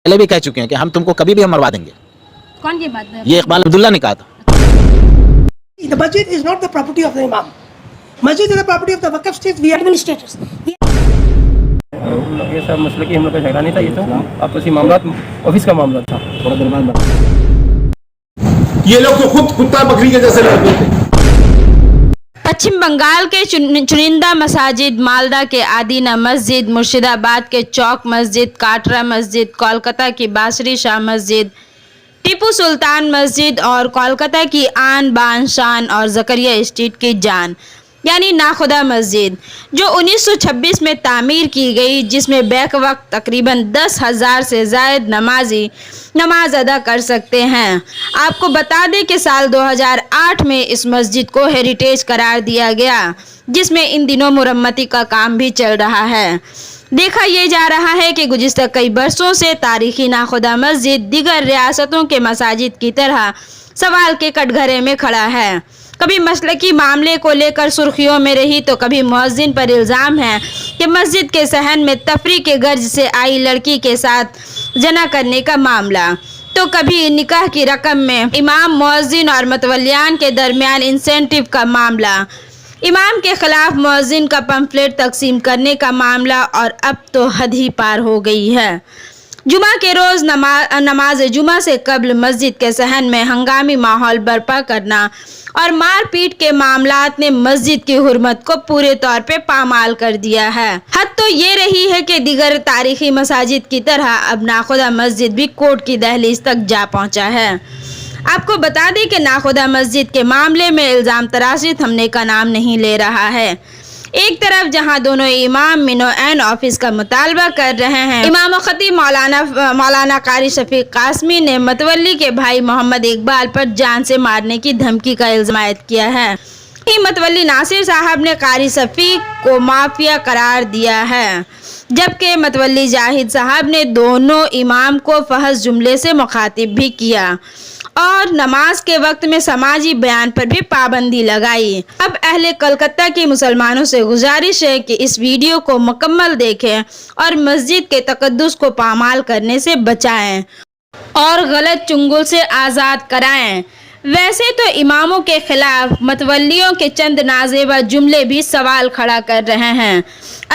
पहले भी कह चुके हैं कि हम तुमको कभी भी हम मरवा देंगे। कौन ये बात है? ये इकबाल अब्दुल्ला ने कहा था। The masjid is not the property of the imam. Masjid is the property of the Waqf state. We are administrators. ये सब मसले की हम लोग का झगड़ा नहीं था, ये तो आपसी मामला ऑफिस का मामला था। थोड़ा देर बाद ये लोग तो खुद कुत्ता बकरी के जैसे लड़ते थे। पश्चिम बंगाल के चुनिंदा मसाजिद मालदा के आदीना मस्जिद, मुर्शिदाबाद के चौक मस्जिद, काटरा मस्जिद, कोलकाता की बासरी शाह मस्जिद, टीपू सुल्तान मस्जिद और कोलकाता की आन बान शान और जकरिया स्ट्रीट की जान यानी नाखुदा मस्जिद जो 1926 में तामीर की गई, जिसमें बैक वक्त तकरीबन 10,000 से ज़ायद नमाजी नमाज अदा कर सकते हैं। आपको बता दें कि साल 2008 में इस मस्जिद को हेरिटेज करार दिया गया, जिसमें इन दिनों मुरम्मती का काम भी चल रहा है। देखा यह जा रहा है कि गुज़िश्ता कई बरसों से तारीखी नाखुदा मस्जिद दीगर रियासतों के मसाजिद की तरह सवाल के कटघरे में खड़ा है। कभी मसलकी मामले को लेकर सुर्खियों में रही तो कभी मुअज्जिन पर इल्ज़ाम है कि मस्जिद के सहन में तफरी के गर्ज से आई लड़की के साथ जना करने का मामला, तो कभी निकाह की रकम में इमाम, मुअज्जिन और मतवलियान के दरमियान इंसेंटिव का मामला, इमाम के खिलाफ मुअज्जिन का पम्फलेट तकसीम करने का मामला, और अब तो हद ही पार हो गई है। जुमा के रोज़ नमाज जुमा से कब्ल मस्जिद के सहन में हंगामी माहौल बर्पा करना और मारपीट के मामलात ने मस्जिद की हुर्मत को पूरे तौर पे पामाल कर दिया है। हद तो ये रही है कि दीगर तारीखी मसाजिद की तरह अब नाखुदा मस्जिद भी कोर्ट की दहलीज तक जा पहुंचा है। आपको बता दें कि नाखुदा मस्जिद के मामले में इल्ज़ाम तराशी थमने का नाम नहीं ले रहा है। एक तरफ जहां दोनों इमाम मिनो-ऐन ऑफिस का मुतालबा कर रहे हैं, इमाम खतीब मौलाना कारी शफीक कासमी ने मतवली के भाई मोहम्मद इकबाल पर जान से मारने की धमकी का इल्ज़ाम आयद किया है। मतवली नासिर साहब ने कारी शफीक को माफिया करार दिया है, जबकि मतवली जाहिद साहब ने दोनों इमाम को फहश जुमले से मुखातिब भी किया और नमाज के वक्त में समाजी बयान पर भी पाबंदी लगाई। अब अहले कलकत्ता के मुसलमानों से गुजारिश है कि इस वीडियो को मुकम्मल देखें और मस्जिद के तकद्दुस को पामाल करने से बचाएं और गलत चुंगल से आज़ाद कराएं। वैसे तो इमामों के खिलाफ मतवलियों के चंद नाजेबा जुमले भी सवाल खड़ा कर रहे हैं।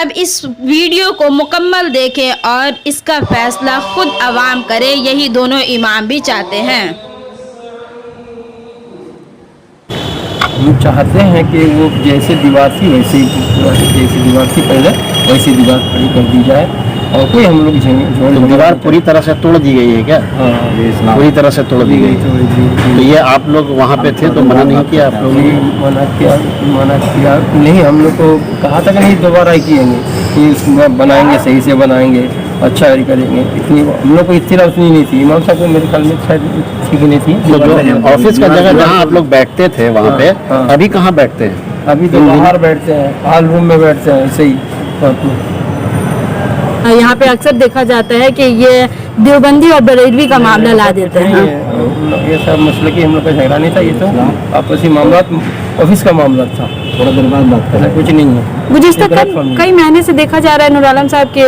अब इस वीडियो को मुकम्मल देखें और इसका फैसला खुद अवाम करे, यही दोनों इमाम भी चाहते हैं। हम चाहते हैं कि वो जैसे दीवार थी वैसे जैसी दीवार थी पहले वैसी दीवार खड़ी कर दी जाए और कोई हम लोग तो दीवार पूरी तरह से तोड़ दी गई है क्या? हाँ, पूरी तरह से तोड़ दी गई। तो ये आप लोग वहाँ पे थे तो मना नहीं किया आप लोग? मना किया नहीं, हम लोग को कहा था कि नहीं दोबारा किएंगे, कि बनाएंगे, सही से बनाएंगे, अच्छा करेंगे। इतनी हम लोग को इत्तला उतनी नहीं थी। इमाम साहब को मेरे ख्याल में शायद ठीक नहीं थी। तो जो ऑफिस का जगह जहाँ आप लोग बैठते थे वहाँ पे अभी कहाँ बैठते हैं? अभी तो बाहर बैठते हैं, हॉल रूम में बैठते हैं ऐसे ही। यहाँ पे अक्सर देखा जाता है कि ये देवबंदी और बरेलवी का मामला ला देते हैं। ये सब मसले की हम लोग का झगड़ा नहीं था, ये तो आपसी मामला ऑफिस का मामला था। थोड़ा देर बाद बात करें, कुछ नहीं है। गुज़िश्ता कई महीने से देखा जा रहा है नूर आलम साहब के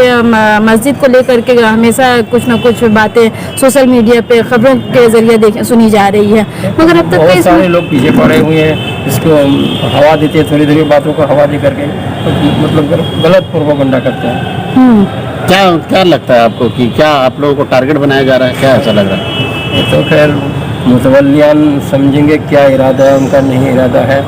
मस्जिद को लेकर के हमेशा कुछ न कुछ बातें सोशल मीडिया पे खबरों के जरिए सुनी जा रही है, मगर अब तक बहुत सारे लोग पीछे पड़े हुए हैं, इसको हवा देते हैं, थोड़ी थोड़ी बातों को हवा दे करके मतलब गलत प्रोपेगेंडा करते हैं। क्या लगता है आपको कि क्या आप लोगों को टारगेट बनाया जा रहा है? क्या ऐसा लग रहा है? ये तो खैर मुतवल्लियान समझेंगे क्या इरादा है उनका, नहीं इरादा है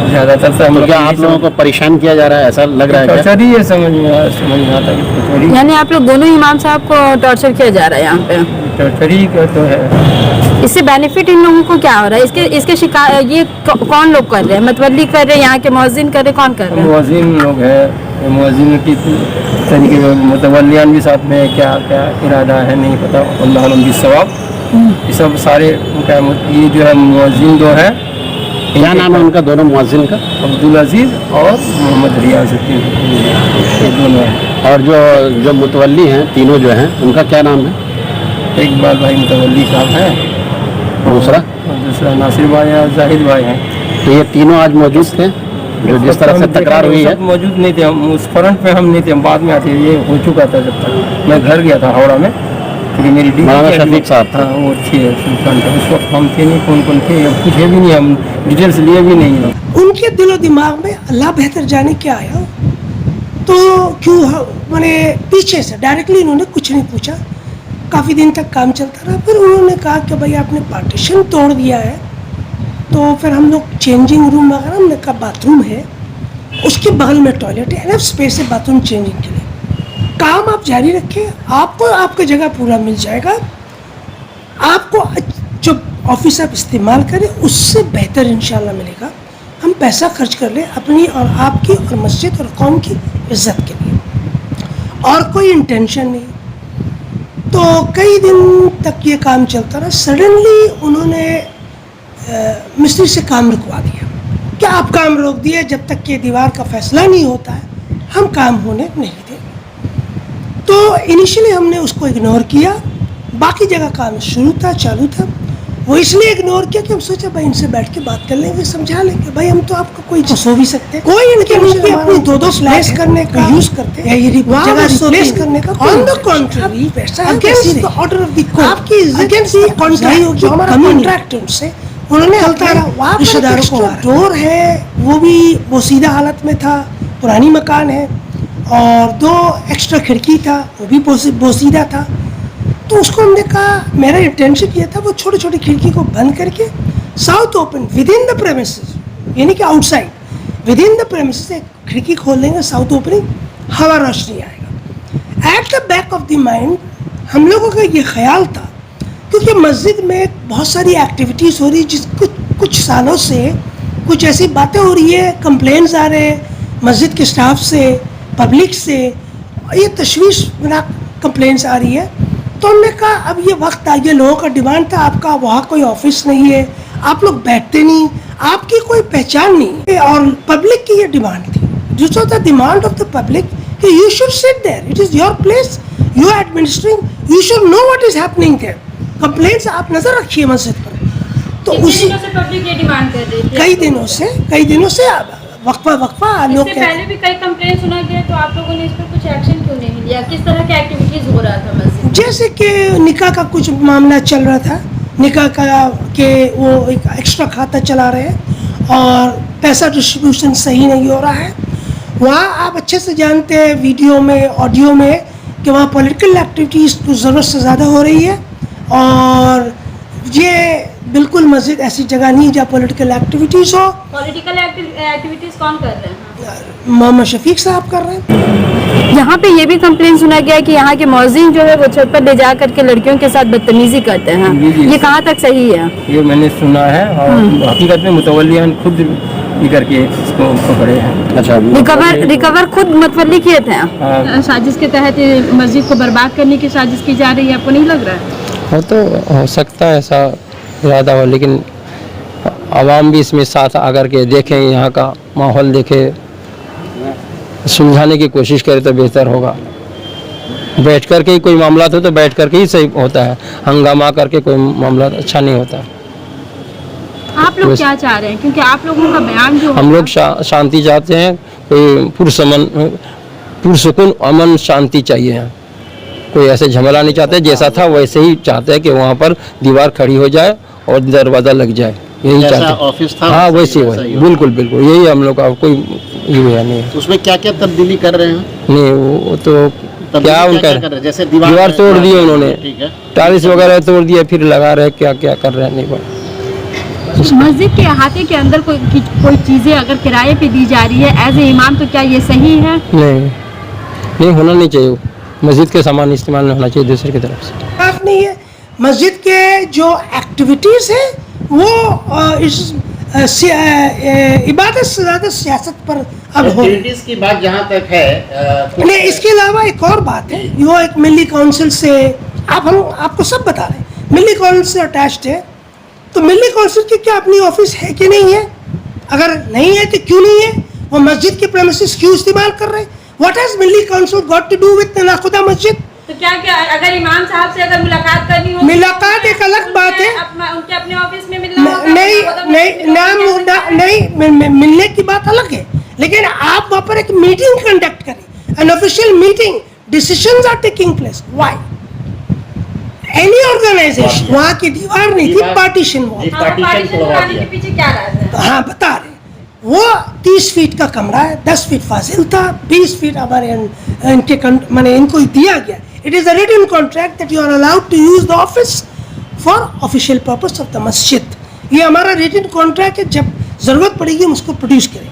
ज़्यादातर से हम तो क्या आप लोगों को परेशान किया जा रहा है, ऐसा लग रहा है? टॉर्चर ही है, समझ में आता है। यानी आप लोग दोनों इमाम साहब को टॉर्चर किया जा रहा है यहाँ पे? टॉर्चर ही तो है। इससे बेनिफिट इन लोगों को क्या हो रहा है? इसके शिकार ये कौन लोग कर रहे हैं? मतवल्ली कर रहे हैं, यहाँ के मुअज्जिन कर रहे हैं, कौन कर रहे हैं? मुअज्जिन लोग हैं, मुअज्जिन की तरीके मुतवल्लियान भी साथ में क्या क्या इरादा है नहीं पता, अल्लाह आलम बिस्सवाब। ये सब सारे उनका ये जो है मुअज्जिन दो है, क्या नाम है उनका दोनों मुअज्जिन का? अब्दुल अजीज़ और मोहम्मद रियाजुद्दीन, ये दोनों हैं। और जो मुतवल्ली हैं तीनों जो हैं उनका क्या नाम है? इकबाल भाई मुतवल्ली साहब हैं, दूसरा नासिर भाई है, जाहिद भाई हैं। तो ये तीनों आज मौजूद थे जो जिस तरह से तकरार हुई है? मौजूद नहीं थे, हम उस फ्रंट पे हम नहीं थे, हम बाद में आते। ये हो चुका था जब तक मैं घर गया था हावड़ा में, क्योंकि मेरी ड्यूटी मौलाना क्या शफीक साहब थे। हाँ वो थे सुल्तान, उस वक्त हम थे नहीं, कौन थे अब पूछे भी नहीं, हम डिटेल्स लिए भी नहीं है। उनके दिलो दिमाग में अल्लाह बेहतर जाने क्या आया, तो क्यों मैंने पीछे से डायरेक्टली इन्होंने कुछ नहीं पूछा। काफ़ी दिन तक काम चलता रहा, फिर उन्होंने कहा कि भाई आपने पार्टीशन तोड़ दिया है, तो फिर हम लोग चेंजिंग रूम वगैरह, हमने कहा बाथरूम है, उसके बगल में टॉयलेट है, एनफ स्पेस है बाथरूम चेंजिंग के लिए। काम आप जारी रखें, आपको आपका जगह पूरा मिल जाएगा, आपको जो ऑफिस आप इस्तेमाल करें उससे बेहतर इंशाल्लाह मिलेगा। हम पैसा खर्च कर लें अपनी और आपकी और मस्जिद और कौम की इज्जत के लिए, और कोई इंटेंशन नहीं। तो कई दिन तक ये काम चलता रहा। सडनली उन्होंने मिस्त्री से काम रुकवा दिया। क्या आप काम रोक दिए, जब तक कि दीवार का फैसला नहीं होता है हम काम होने नहीं देंगे। तो इनिशियली हमने उसको इग्नोर किया, बाकी जगह काम शुरू था, चालू था। वो इसलिए इग्नोर किया कि हम सोचा भाई इनसे बैठ के बात कर लेंगे, समझा लेंगे, भाई हम तो आपको कोई सो भी सकते हैं, कोई इनके अपनी दो फ्लैश करने का यूज करते हैं, जगह रिप्लेस करने का। On the contrary, against the order of the court, आपकी अगेंस्ट द कॉन्ट्रैक्ट होगी, हमारा कॉन्ट्रैक्ट उनसे उन्होंने चलता रहा। रिश्तेदारों को डोर है वो भी बोसीदा हालत में था, पुरानी मकान है, और 2 एक्स्ट्रा खिड़की था वो भी बोसीदा था। तो उसको हमने कहा, मेरा इंटेंशन ये था वो छोटी छोटी खिड़की को बंद करके south open with in the premises, यानी कि outside with in the premises एक खिड़की खोल देंगे, साउथ ओपनिंग, हवा रोशनी आएगा। At the back of the mind हम लोगों का ये ख्याल था, क्योंकि मस्जिद में बहुत सारी एक्टिविटीज़ हो रही है, जिस कुछ सालों से कुछ ऐसी बातें हो रही है, कंप्लेंट्स आ रहे हैं मस्जिद के स्टाफ से, पब्लिक से, ये तशवीशनाक कंप्लेंट्स आ रही है। तो हमने कहा अब ये वक्त आ गया, लोगों का डिमांड था, आपका वहाँ कोई ऑफिस नहीं है, आप लोग बैठते नहीं, आपकी कोई पहचान नहीं, और पब्लिक की ये डिमांड थी, this was the demand of the public कि you should sit there, it is your place, you are administering, you should know what is happening there. Complaints आप नजर रखिए मस्जिद पर। तो उसी पब्लिक ये डिमांड कर रही थी कई दिनों से वक्फा लोग इससे पहले भी कई कंप्लेंट सुना गया, तो आप लोगों ने इस पर कुछ एक्शन क्यों नहीं लिया? किस तरह की एक्टिविटीज हो रहा था मस्जिद? जैसे कि निकाह का कुछ मामला चल रहा था, निकाह का के वो एक एक्स्ट्रा खाता चला रहे हैं और पैसा डिस्ट्रीब्यूशन सही नहीं हो रहा है। वहाँ आप अच्छे से जानते हैं वीडियो में, ऑडियो में, कि वहाँ पॉलिटिकल एक्टिविटीज़ कुछ ज़रूरत से ज़्यादा हो रही है, और ये बिल्कुल मस्जिद ऐसी जगह नहीं जहाँ पॉलिटिकल एक्टिविटीज़ हो। पॉलिटिकल एक्टिविटीज कौन कर रहे हैं? मोहम्मद शफीक साहब कर रहे हैं। यहाँ पे ये भी कंप्लेन सुना गया है कि यहाँ के मौजिन जो है वो छत पर ले जा करके लड़कियों के साथ बदतमीजी करते हैं, जी, ये कहाँ तक सही है? ये मैंने सुना है, और हकीकत में मुतवल्लियान खुद ये करके इसको पकड़े हैं। अच्छा, रिकवर खुद मुतवल्ली किए थे। हाँ, साजिश के तहत मस्जिद को बर्बाद करने की साजिश की जा रही है, आपको नहीं लग रहा है? वो तो हो सकता है ऐसा इरादा हो, लेकिन आवाम भी इसमें साथ आकर के देखें, यहाँ का माहौल देखे, सुलझाने की कोशिश करे तो बेहतर होगा। बैठ कर के ही कोई मामला हो तो बैठ कर के ही सही होता है, हंगामा करके कोई मामला अच्छा नहीं होता। आप लोग क्या चाह रहे हैं? क्योंकि आप लोगों का बयान जो हम लोग शांति चाहते हैं, कोई पुरसुकून अमन शांति चाहिए हैं, कोई ऐसे झमेला नहीं चाहते, जैसा था वैसे ही चाहते हैं कि वहाँ पर दीवार खड़ी हो जाए और दरवाज़ा लग जाए, यही जैसा चाहते हैं। ऑफिस था हाँ वैसे वैसे ही वही, होगा। बिल्कुल बिल्कुल यही हम लोग का, कोई ये हुआ नहीं है। उसमें क्या क्या तब्दीली कर रहे हैं? नहीं वो तो तब्दीली क्या उनका कर रहे हैं? जैसे दीवार तोड़ दी उन्होंने, ठीक है, टाइल्स वगैरह तोड़ दिए, फिर लगा रहे, क्या क्या कर रहे हैं नहीं पता। मस्जिद के अहाते के अंदर कोई चीजें अगर किराए पे दी जा रही है एज ए इमाम, तो क्या ये सही है? नहीं होना नहीं चाहिए, मस्जिद के सामान इस्तेमाल नहीं होना चाहिए दूसरे की तरफ से। बात नहीं है, मस्जिद के जो एक्टिविटीज़ है वो इबादत से ज़्यादा सियासत पर अब हो रही है। एक्टिविटीज की बात जहाँ तक है, नहीं, इसके अलावा एक और बात है, वो एक मिली काउंसिल से हम आपको सब बता रहे हैं, मिली काउंसिल से अटैच्ड है। तो मिली काउंसिल की क्या अपनी ऑफिस है कि नहीं है? अगर नहीं है तो क्यों नहीं है? वो मस्जिद के प्रेमिसेस क्यों इस्तेमाल कर रहे हैं? What has Milli Council got to do with Nakhoda Masjid? तो क्या अगर इमाम साहब से अगर मुलाकात करनी हो, मुलाकात एक अलग बात है, उनके अपने ऑफिस में मिलना होगा? नहीं, मिलने की बात अलग है, लेकिन आप वहाँ पर एक मीटिंग कंडक्ट करें, an official meeting, decisions are taking place, why? Any organisation, वहाँ की दीवार नहीं थी, पार्टीशन वॉल। के पीछे क्या राज है? हाँ बता रहे, वो 30 फीट का कमरा है, 10 फीट फाजिल था, 20 फीट हमारे इनके मैंने इनको दिया गया। It is a written contract that you are allowed to use the office for official purpose of the masjid. ये हमारा रिटन कॉन्ट्रैक्ट है, जब ज़रूरत पड़ेगी हम उसको प्रोड्यूस करेंगे।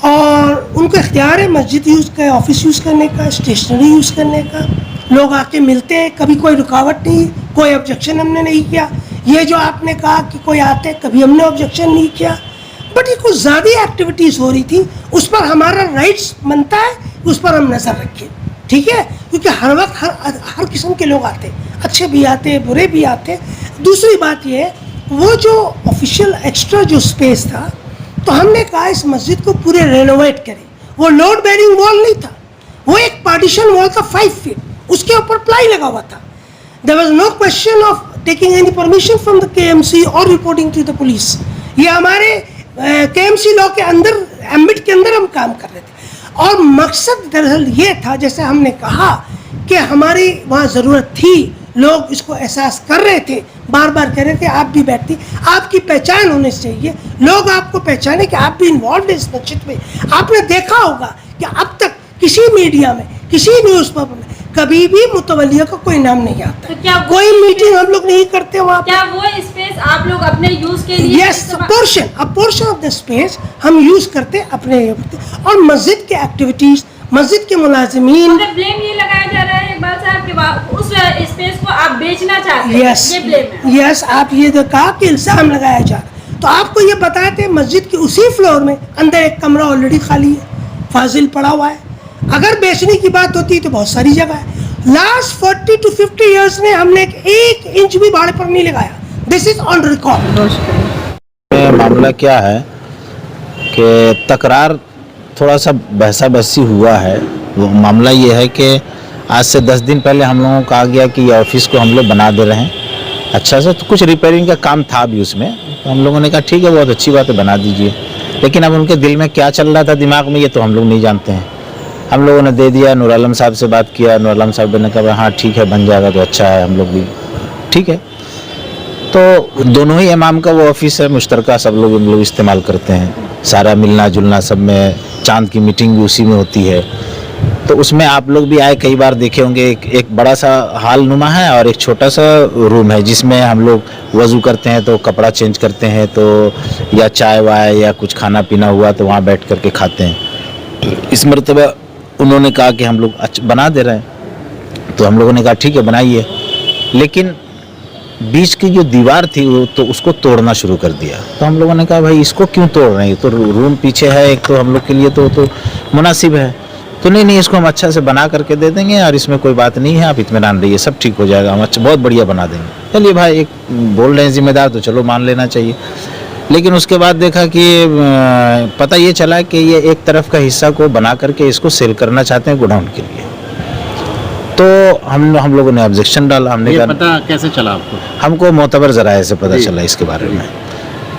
और उनको इख्तियार है मस्जिद यूज़ का, ऑफिस यूज़ करने का, स्टेशनरी यूज़ करने का। लोग आके मिलते हैं, कभी कोई रुकावट नहीं, कोई ऑब्जेक्शन हमने नहीं किया। ये जो आपने कहा कि कोई आते, कभी हमने ऑब्जेक्शन नहीं किया। बट ये कुछ ज़्यादा एक्टिविटीज़ हो रही थी, उस पर हमारा राइट्स बनता है, उस पर हम नज़र रखें, ठीक है? क्योंकि हर वक्त हर किस्म के लोग आते, अच्छे भी आते, बुरे भी आते। दूसरी बात ये, वो जो ऑफिशियल एक्स्ट्रा जो स्पेस था, तो हमने कहा इस मस्जिद को पूरे रेनोवेट करें। वो लोड बेरिंग वॉल नहीं था, वो एक पार्टीशन वॉल था 5 फीट, उसके ऊपर प्लाई लगा हुआ था। There was no question of taking any permission from the KMC और रिपोर्टिंग टू द पुलिस। ये हमारे KMC लॉ के अंदर, एम्बिट के अंदर हम काम कर रहे थे। और मकसद दरअसल ये था, जैसे हमने कहा कि हमारी वहाँ ज़रूरत थी, लोग इसको एहसास कर रहे थे, बार बार कह रहे थे आप भी बैठती, आपकी पहचान होनी चाहिए, लोग आपको पहचाने कि आप भी इन्वॉल्व हैं इस मस्जिद में। आपने देखा होगा कि अब तक किसी मीडिया में, किसी न्यूज़पेपर में कभी भी मुतवल्लिया का कोई नाम नहीं आता। तो क्या कोई मीटिंग हम लोग नहीं करते वहाँ पे। क्या वो स्पेस आप लोग अपने यूज के लिए? Yes, portion of the space हम यूज करते अपने। और मस्जिद के एक्टिविटीज, मस्जिद के मुलाजिमीन, मगर ब्लेम ये लगाया जा रहा है इकबाल साहब कि उस स्पेस को आप बेचना चाहते हैं। यस ये ब्लेम है। यस, आप ये तो कहा कि इल्जाम लगाया जा रहा। तो आपको ये बताए थे मस्जिद के उसी फ्लोर में अंदर एक कमरा ऑलरेडी खाली है, फाजिल पड़ा हुआ है। अगर बेचने की बात होती तो बहुत सारी जगह है। लास्ट 40 to 50 ईयर्स में हमने एक इंच भी भाड़े पर नहीं लगाया। This is on record. मामला क्या है कि तकरार थोड़ा सा बहसा बहसी हुआ है। वो मामला ये है कि आज से 10 दिन पहले हम लोगों को कहा गया कि ये ऑफिस को हम लोग बना दे रहे हैं अच्छा से। तो कुछ रिपेयरिंग का काम था भी उसमें, तो हम लोगों ने कहा ठीक है, बहुत अच्छी बात है, बना दीजिए। लेकिन अब उनके दिल में क्या चल रहा था दिमाग में, ये तो हम लोग नहीं जानते हैं। हम लोगों ने दे दिया, नूर आलम साहब से बात किया, नूर आलम साहब ने कहा हाँ ठीक है, बन जाएगा तो अच्छा है, हम लोग भी ठीक है। तो दोनों ही इमाम का वो ऑफिस है, मुश्तरका, सब लोग हम लोग इस्तेमाल करते हैं। सारा मिलना जुलना सब में, चांद की मीटिंग भी उसी में होती है। तो उसमें आप लोग भी आए, कई बार देखे होंगे, एक बड़ा सा हाल नुमा है और एक छोटा सा रूम है जिसमें हम लोग वज़ू करते हैं, तो कपड़ा चेंज करते हैं, तो या चाय वाय या कुछ खाना पीना हुआ तो वहाँ बैठ करके खाते हैं। इस मरतबा उन्होंने कहा कि हम लोग अच्छा बना दे रहे हैं, तो हम लोगों ने कहा ठीक है बनाइए। लेकिन बीच की जो दीवार थी वो तो उसको तोड़ना शुरू कर दिया। तो हम लोगों ने कहा भाई इसको क्यों तोड़ रहे हैं, तो रूम पीछे है एक, तो हम लोग के लिए तो मुनासिब है। तो नहीं इसको हम अच्छा से बना करके दे देंगे और इसमें कोई बात नहीं है, आप इत्मीनान रहिए, सब ठीक हो जाएगा, हम अच्छा बहुत बढ़िया बना देंगे। चलिए भाई, एक बोल रहे हैं जिम्मेदार, तो चलो मान लेना चाहिए। लेकिन उसके बाद देखा कि पता ये चला कि ये एक तरफ का हिस्सा को बना करके इसको सेल करना चाहते हैं गोडाउन के लिए। तो हम लोगों ने ऑब्जेक्शन डाला। हमने कहा पता कैसे चला आपको? हमको मोतबर ज़राए से पता चला इसके बारे में।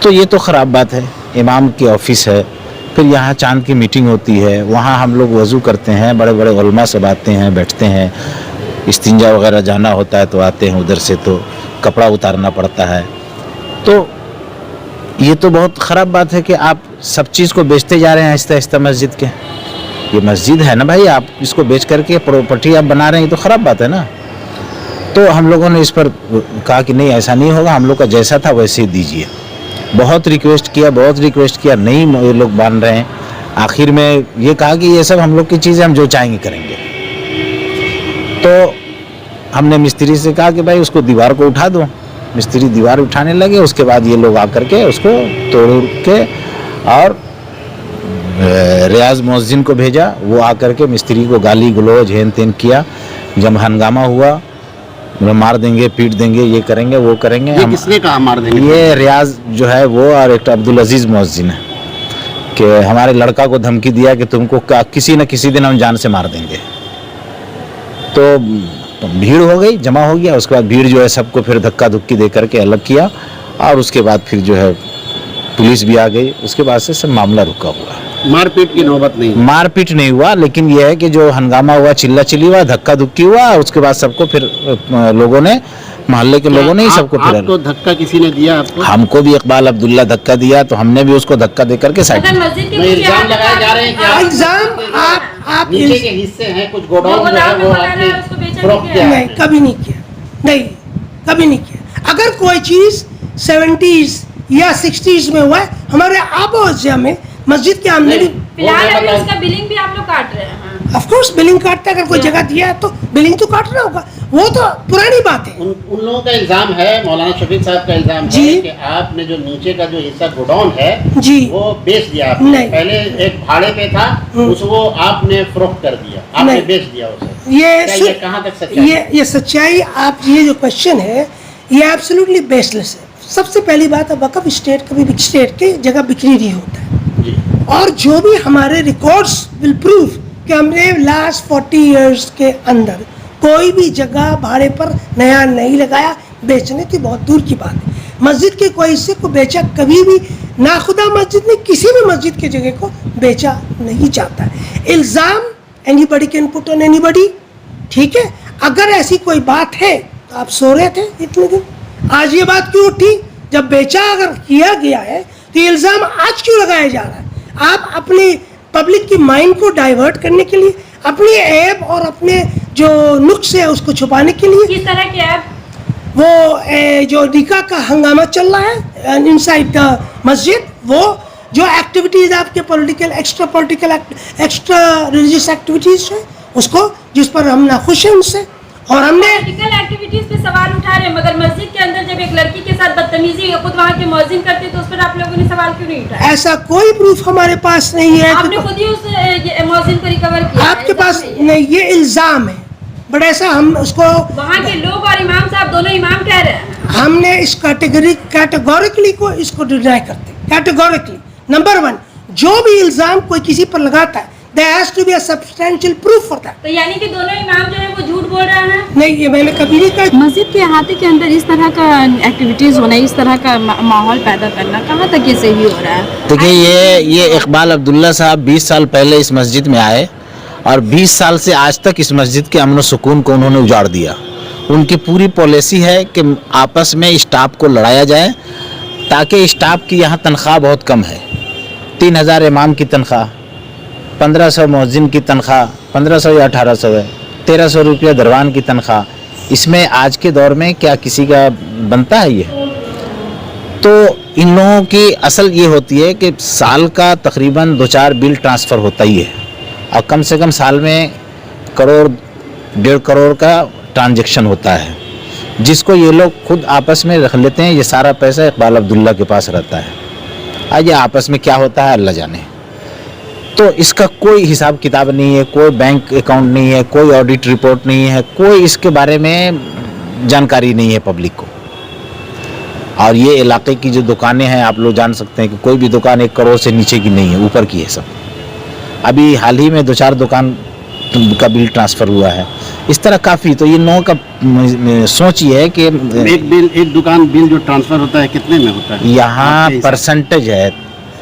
तो ये तो ख़राब बात है, इमाम की ऑफिस है, फिर यहाँ चांद की मीटिंग होती है, वहाँ हम लोग वज़ू करते हैं, बड़े बड़े उलमा सब आते हैं, बैठते हैं, इस्तिंजा वगैरह जाना होता है तो आते हैं उधर से, तो कपड़ा उतारना पड़ता है। तो ये तो बहुत ख़राब बात है कि आप सब चीज़ को बेचते जा रहे हैं आहिस्ता आहिस्ता मस्जिद के। ये मस्जिद है ना भाई, आप इसको बेच करके प्रॉपर्टी आप बना रहे हैं, ये तो ख़राब बात है ना। तो हम लोगों ने इस पर कहा कि नहीं ऐसा नहीं होगा, हम लोग का जैसा था वैसे ही दीजिए। बहुत रिक्वेस्ट किया, नहीं ये लोग मान रहे हैं। आखिर में ये कहा कि ये सब हम लोग की चीज़ें हम जो चाहेंगे करेंगे। तो हमने मिस्त्री से कहा कि भाई उसको दीवार को उठा दो। मिस्त्री दीवार उठाने लगे, उसके बाद ये लोग आकर के उसको तोड़ के और रियाज मोहसिन को भेजा। वो आकर के मिस्त्री को गाली गलौज हेन तेन किया। जब हंगामा हुआ, मार देंगे, पीट देंगे, ये करेंगे, वो करेंगे। ये किसने कहा मार देंगे? ये रियाज जो है वो और एक अब्दुल अजीज मोहसिन है कि हमारे लड़का को धमकी दिया कि तुमको किसी न किसी दिन हम जान से मार देंगे। तो भीड़ हो गई, जमा हो गया। उसके बाद भीड़ जो है सबको फिर धक्का धुक्की दे करके अलग किया और उसके बाद फिर जो है पुलिस भी आ गई। उसके बाद से सब मामला रुका हुआ। मारपीट की नौबत नहीं? मारपीट नहीं हुआ, लेकिन यह है कि जो हंगामा हुआ, चिल्ला चिल्ली हुआ, धक्का धुक्की हुआ और उसके बाद सबको फिर लोगों ने मोहल्ले के लोगों ने ही सबको फिर आपको धक्का किसी ने दिया आपको? हमको भी इकबाल अब्दुल्ला धक्का दिया तो हमने भी उसको धक्का दे करके साइड अगर मस्जिद के तो पीछे इल्जाम हाथ लगाए जा रहे हैं कि आप एग्जाम आप नीचे के हिस्से हैं कुछ गोडाउन जो है वो आपने फरोख्त किया है। नहीं, कभी नहीं किया, नहीं, कभी नहीं किया। अगर कोई चीज 70s या 60s में हुआ है, हमारे आबो अज़्ज़ा में मस्जिद की आमदनी, फिलहाल अभी उसका बिलिंग भी आप लोग काट रहे हैं। हाँ। ऑफ कोर्स बिलिंग काटता है, अगर कोई जगह दिया है तो बिलिंग तो काटना होगा, वो तो पुरानी बात है। उन लोगों का इल्जाम है, मौलाना शफीक साहब का इल्जाम है जी। कि आपने जो नीचे का जो हिस्सा गोडाउन है जी। वो बेच दिया आपने। नहीं। पहले एक भाड़े पे था, उसको आपने फरोख्त कर दिया, आपने नहीं। बेच दिया उसे। ये क्या ये कहाँ तक सच्चाई है? ये सच्चाई, आप ये जो क्वेश्चन है ये एब्सोल्युटली बेसलेस है। सबसे पहली बात, अब वक़्फ़ स्टेट कभी भी स्टेट की जगह बिक्री नहीं होता है, जी। और जो भी हमारे रिकॉर्ड्स विल प्रूव कि हमने लास्ट 40 इयर्स के अंदर कोई भी जगह भाड़े पर नया नहीं लगाया, बेचने की बहुत दूर की बात है। मस्जिद के कोई हिस्से को बेचा कभी भी ना, खुदा मस्जिद ने किसी भी मस्जिद की जगह को बेचा नहीं जाता है। इल्ज़ाम anybody can put on anybody, ठीक है। अगर ऐसी कोई बात है तो आप सो रहे थे इतने दिन, आज ये बात क्यों उठी? जब बेचा अगर किया गया है तो ये इल्ज़ाम आज क्यों लगाया जा रहा है? आप अपनी पब्लिक की माइंड को डाइवर्ट करने के लिए, अपनी ऐब और अपने जो नुक्स है उसको छुपाने के लिए, किस तरह के ऐप? वो जो निकाह का हंगामा चल रहा है इनसाइड द मस्जिद, वो जो एक्टिविटीज आपके पॉलिटिकल एक्स्ट्रा रिलीजियस एक्टिविटीज है उसको, जिस पर हम नाखुश हैं उनसे, और हमने पॉलिटिकल एक्टिविटीज पे सवाल उठा रहे हैं, मगर मस्जिद के अंदर जब एक लड़की के साथ बदतमीजी खुद वहाँ के मौजिन करते तो उस पर आप लोगों ने सवाल क्यों नहीं उठाया? ऐसा कोई प्रूफ हमारे पास नहीं है। आपने खुद ही उस मौजिन को रिकवर किया। आपके पास नहीं, ये इल्ज़ाम है, बट ऐसा हम उसको, वहाँ के लोग और इमाम साहब दोनों इमाम कह रहे हैं। हमने इस कैटेगोरिकली को इसको डिनाई करते हैं, कैटेगोरिकली। नंबर 1, जो भी इल्ज़ाम कोई किसी पर लगाता है, there has to be a substantial proof for that। तो यानी कि दोनों इमाम जो है वो झूठ बोल रहे हैं? नहीं, ये मैंने कभी नहीं कहा। मस्जिद के अहाते के अंदर इस तरह का एक्टिविटीज़ होना, इस तरह का माहौल पैदा करना कहाँ तक ये सही हो रहा है? देखिए, ये इकबाल अब्दुल्ला साहब 20 साल पहले इस मस्जिद में आए और 20 साल से आज तक इस मस्जिद के अमन सुकून को उन्होंने उजाड़ दिया। उनकी पूरी पॉलिसी है कि आपस में स्टाफ को लड़ाया जाए, ताकि स्टाफ की यहाँ तनख्वाह बहुत कम है। 3000 इमाम की तनख्वाह, 1500 मुअज्जिन की तनख्वाह, 1500 या 1800 है, 1300 रुपया दरवान की तनख्वाह। इसमें आज के दौर में क्या किसी का बनता है ये? तो इन लोगों की असल ये होती है कि साल का तकरीबन 2-4 बिल ट्रांसफ़र होता ही है, और कम से कम साल में 1 करोड़ 1.5 करोड़ का ट्रांजैक्शन होता है, जिसको ये लोग खुद आपस में रख लेते हैं। ये सारा पैसा इकबाल अब्दुल्ला के पास रहता है। आज ये आपस में क्या होता है अल्लाह जाने। तो इसका कोई हिसाब किताब नहीं है, कोई बैंक अकाउंट नहीं है, कोई ऑडिट रिपोर्ट नहीं है, कोई इसके बारे में जानकारी नहीं है पब्लिक को। और ये इलाके की जो दुकानें हैं, आप लोग जान सकते हैं कि कोई भी दुकान 1 करोड़ से नीचे की नहीं है, ऊपर की है सब। अभी हाल ही में 2-4 दुकान का बिल ट्रांसफ़र हुआ है। इस तरह काफ़ी, तो इन लोगों का सोच ये है कि एक दुकान बिल जो ट्रांसफर होता है कितने में होता है? यहाँ परसेंटेज है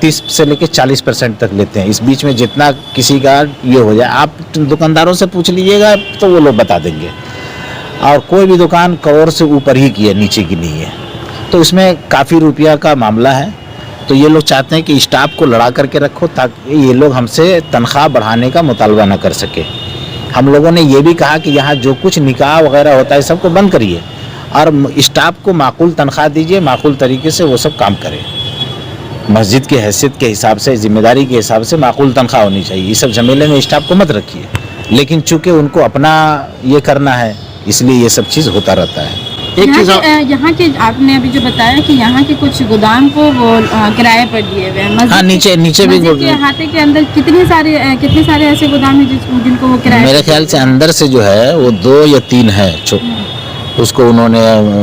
30 से लेकर 40% तक लेते हैं। इस बीच में जितना किसी का ये हो जाए, आप दुकानदारों से पूछ लीजिएगा तो वो लोग बता देंगे। और कोई भी दुकान करोड़ से ऊपर ही की है, नीचे की नहीं है। तो इसमें काफ़ी रुपया का मामला है। तो ये लोग चाहते हैं कि स्टाफ को लड़ा करके रखो, ताकि ये लोग हमसे तनख्वाह बढ़ाने का मुतालबा न कर सके। हम लोगों ने ये भी कहा कि यहाँ जो कुछ निकाह वगैरह होता है सबको बंद करिए, और स्टाफ को माकूल तनख्वाह दीजिए, माकूल तरीके से वो सब काम करे। मस्जिद की हैसियत के हिसाब से, जिम्मेदारी के हिसाब से माकूल तनख्वाह होनी चाहिए। ये सब झमेले में स्टाफ को मत रखिए। लेकिन चूँकि उनको अपना ये करना है, इसलिए ये सब चीज़ होता रहता है। एक चीज़ यहाँ के आपने अभी जो बताया कि यहाँ के कुछ गोदाम को वो किराए पर दिए हुए हैं। हाँ, नीचे भी मस्जिद के अहाते के अंदर कितने सारे ऐसे गोदाम हैं जिनको वो किराए? मेरे ख्याल से अंदर से जो है वो 2 या 3 है, उसको उन्होंने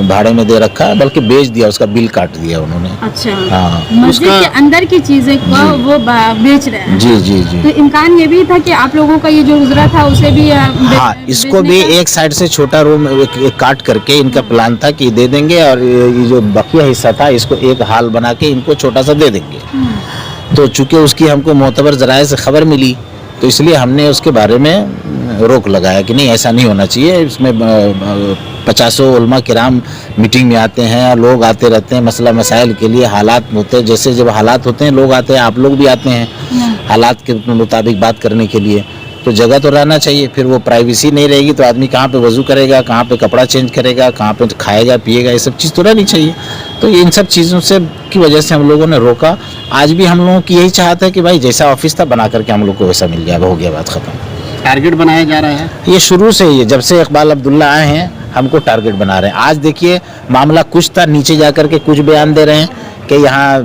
भाड़े में दे रखा है, बल्कि बेच दिया, उसका बिल काट दिया उन्होंने। अच्छा, हाँ, मस्जिद के अंदर की चीजें को वो बेच रहे हैं। जी जी जी। तो इम्कान ये भी था कि आप लोगों का ये जो गुजरा था उसे भी हाँ, इसको भी एक साइड से छोटा रूम एक काट करके इनका प्लान था कि दे देंगे, और ये जो बकिया हिस्सा था इसको एक हाल बना के इनको छोटा सा दे देंगे। तो चूंकि उसकी हमको मोतबर ज़राए से खबर मिली, तो इसलिए हमने उसके बारे में रोक लगाया कि नहीं, ऐसा नहीं होना चाहिए। इसमें 50 उलमा किराम मीटिंग में आते हैं, लोग आते रहते हैं मसला मसाइल के लिए, हालात होते हैं, जैसे जब हालात होते हैं लोग आते हैं, आप लोग भी आते हैं हालात के मुताबिक बात करने के लिए। तो जगह तो रहना चाहिए, फिर वो प्राइवेसी नहीं रहेगी तो आदमी कहाँ पे वज़ू करेगा, कहाँ पे कपड़ा चेंज करेगा, कहाँ पे खाएगा पिएगा, ये सब चीज़ तो रहनी चाहिए। तो ये इन सब चीज़ों से की वजह से हम लोगों ने रोका। आज भी हम लोगों की यही चाहत है कि भाई जैसा ऑफिस था बना करके हम लोग को वैसा मिल गया, हो गया, बात ख़त्म। टारगेट बनाया जा रहा है। ये शुरू से ही, जब से इकबाल अब्दुल्ला आए हैं हमको टारगेट बना रहे हैं। आज देखिए मामला कुछ था, नीचे जा कर के कुछ बयान दे रहे हैं कि यहाँ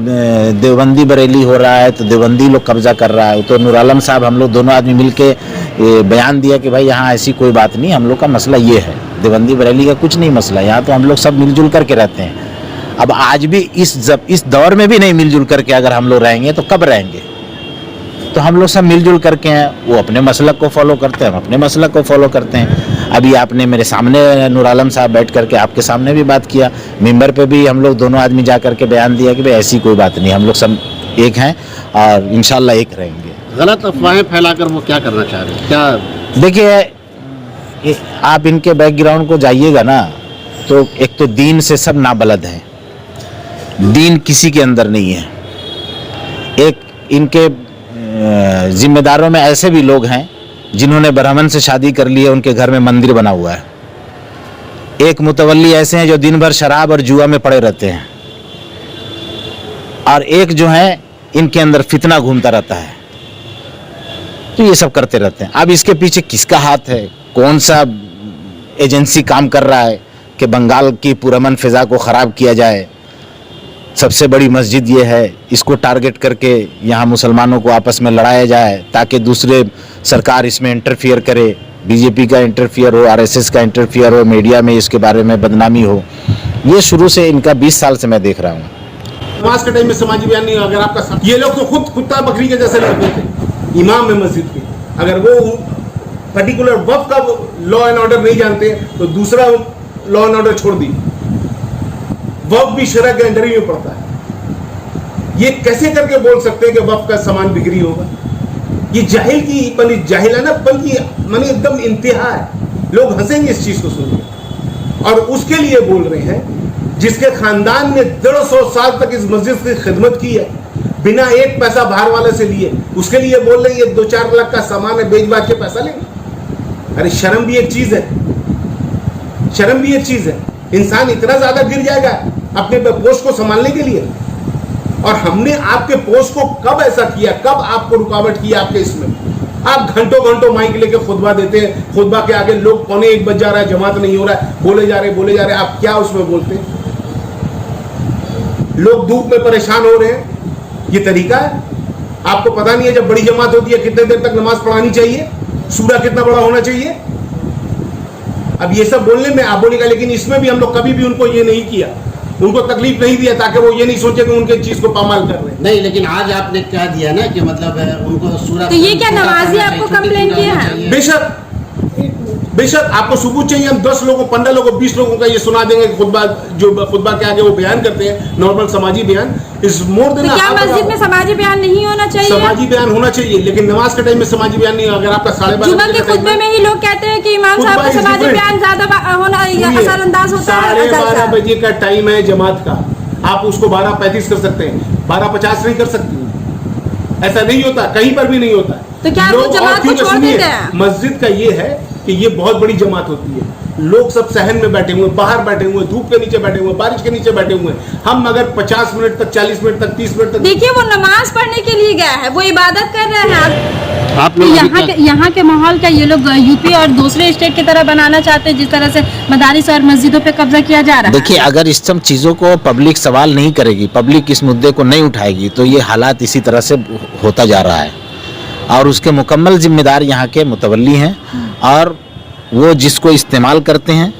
देवबंदी बरेली हो रहा है तो देवबंदी लोग कब्जा कर रहा है। तो नूर आलम साहब हम लोग दोनों आदमी मिल के बयान दिया कि भाई यहाँ ऐसी कोई बात नहीं, हम लोग का मसला ये है, देवबंदी बरेली का कुछ नहीं मसला, यहाँ तो हम लोग सब मिलजुल करके रहते हैं। अब आज भी इस दौर में भी नहीं मिलजुल करके अगर हम लोग रहेंगे तो कब रहेंगे? तो हम लोग सब मिलजुल करके हैं, वो अपने मसलक को फॉलो करते हैं, हम अपने मसलक को फॉलो करते हैं। अभी आपने मेरे सामने नूर आलम साहब बैठ करके आपके सामने भी बात किया, मिंबर पे भी हम लोग दोनों आदमी जा करके बयान दिया कि भाई ऐसी कोई बात नहीं, हम लोग सब एक हैं और इंशाल्लाह एक रहेंगे। गलत अफवाहें फैलाकर वो क्या करना चाह रहे हैं? क्या देखिए आप इनके बैकग्राउंड को जाइएगा ना तो एक तो दीन से सब नाबलद हैं, दीन किसी के अंदर नहीं है। एक इनके जिम्मेदारों में ऐसे भी लोग हैं जिन्होंने ब्राह्मण से शादी कर ली है, उनके घर में मंदिर बना हुआ है। एक मुतवल्ली ऐसे हैं जो दिन भर शराब और जुआ में पड़े रहते हैं, और एक जो है इनके अंदर फितना घूमता रहता है। तो ये सब करते रहते हैं। अब इसके पीछे किसका हाथ है, कौन सा एजेंसी काम कर रहा है कि बंगाल की पुरअमन फिजा को ख़राब किया जाए? सबसे बड़ी मस्जिद ये है, इसको टारगेट करके यहाँ मुसलमानों को आपस में लड़ाया जाए ताकि दूसरे सरकार इसमें इंटरफियर करे, बीजेपी का इंटरफियर हो, आरएसएस का इंटरफियर हो, मीडिया में इसके बारे में बदनामी हो। ये शुरू से इनका 20 साल से मैं देख रहा हूँ। नमाज के टाइम में समाजी बयान नहीं, अगर आपका ये लोग तो खुद कुत्ता बकरी के जैसे लगते थे इमाम में मस्जिद के। अगर वो पर्टिकुलर वक्त का लॉ एंड ऑर्डर नहीं जानते तो दूसरा लॉ एंड ऑर्डर छोड़ दी, वक्त भी शरअ के अंडर ही में पड़ता है। ये कैसे करके बोल सकते हैं कि वक्त का सामान बिक्री होगा? ये जाहिल की जाहिलानापन की माने एकदम इंतहा है। लोग हंसेंगे इस चीज को सुनकर, और उसके लिए बोल रहे हैं जिसके खानदान ने 150 साल तक इस मस्जिद की खिदमत की है बिना एक पैसा बाहर वाले से लिए, उसके लिए बोल रहे हैं ये 2-4 लाख का सामान है, बेच बाच के पैसा लेंगे। अरे शर्म भी एक चीज है, शर्म भी एक चीज है। इंसान इतना ज्यादा गिर जाएगा अपने पोस्ट को संभालने के लिए। और हमने आपके पोस्ट को कब ऐसा किया, कब आपको रुकावट किया आपके इसमें? आप घंटों घंटों माइक लेके खुतबा देते हैं, खुतबा के आगे लोग 1:45 बज जा रहा है, जमात नहीं हो रहा है, बोले जा रहे, आप क्या उसमें बोलते हैं? लोग धूप में परेशान हो रहे हैं, ये तरीका है? आपको पता नहीं है जब बड़ी जमात होती है कितने देर तक नमाज पढ़ानी चाहिए, सूरा कितना बड़ा होना चाहिए? अब ये सब बोलने में आप बोलेगा, लेकिन इसमें भी हम लोग कभी भी उनको ये नहीं किया, उनको तकलीफ नहीं दिया ताकि वो ये नहीं सोचे कि उनके चीज को पामाल कर रहे हैं। नहीं, लेकिन आज आपने क्या दिया ना कि मतलब उनको सूरत, तो ये क्या नमाजी आपको कंप्लेन किया है? बेशक आपको सबूत चाहिए, हम 10 लोगों, 15 लोगों, 20 लोगों का ये सुना देंगे। खुतबा जो खुतबा के आगे वो बयान करते हैं, नॉर्मल समाजी बयान इज मोर देन। क्या मस्जिद में समाजी बयान नहीं होना चाहिए? समाजी बयान होना चाहिए, लेकिन नमाज के टाइम में समाजी बयान नहीं। अगर आपका 12:30 जुमा के खुतबे में ही लोग कहते हैं कि इमाम साहब का समाजी बयान ज्यादा होना असरअंदाज होता है। 12:30 बजे का टाइम है जमात का, आप उसको 12:35 कर सकते हैं, 12:50 नहीं कर सकते। ऐसा नहीं होता, कहीं पर भी नहीं होता। तो क्या वो जमात को छोड़ देते हैं? मस्जिद का ये है कि ये बहुत बड़ी जमात होती है, लोग सब सहन में बैठे हुए, बाहर बैठे हुए, धूप के नीचे बैठे हुए, बारिश के नीचे बैठे हुए। हम अगर 50 मिनट तक, 40 मिनट तक, 30 मिनट तक, देखिए वो नमाज पढ़ने के लिए गया है, वो इबादत कर रहे हैं। आप लोग यहाँ के माहौल का ये लोग यूपी और दूसरे स्टेट की तरह बनाना चाहते हैं, जिस तरह से मदारिस और मस्जिदों पे कब्जा किया जा रहा है। देखिए अगर इस सब चीज़ों को पब्लिक सवाल नहीं करेगी, पब्लिक इस मुद्दे को नहीं उठाएगी तो ये हालात इसी तरह से होता जा रहा है। और उसके मुकम्मल जिम्मेदार यहाँ के मुतवल्ली हैं, और वो जिसको इस्तेमाल करते हैं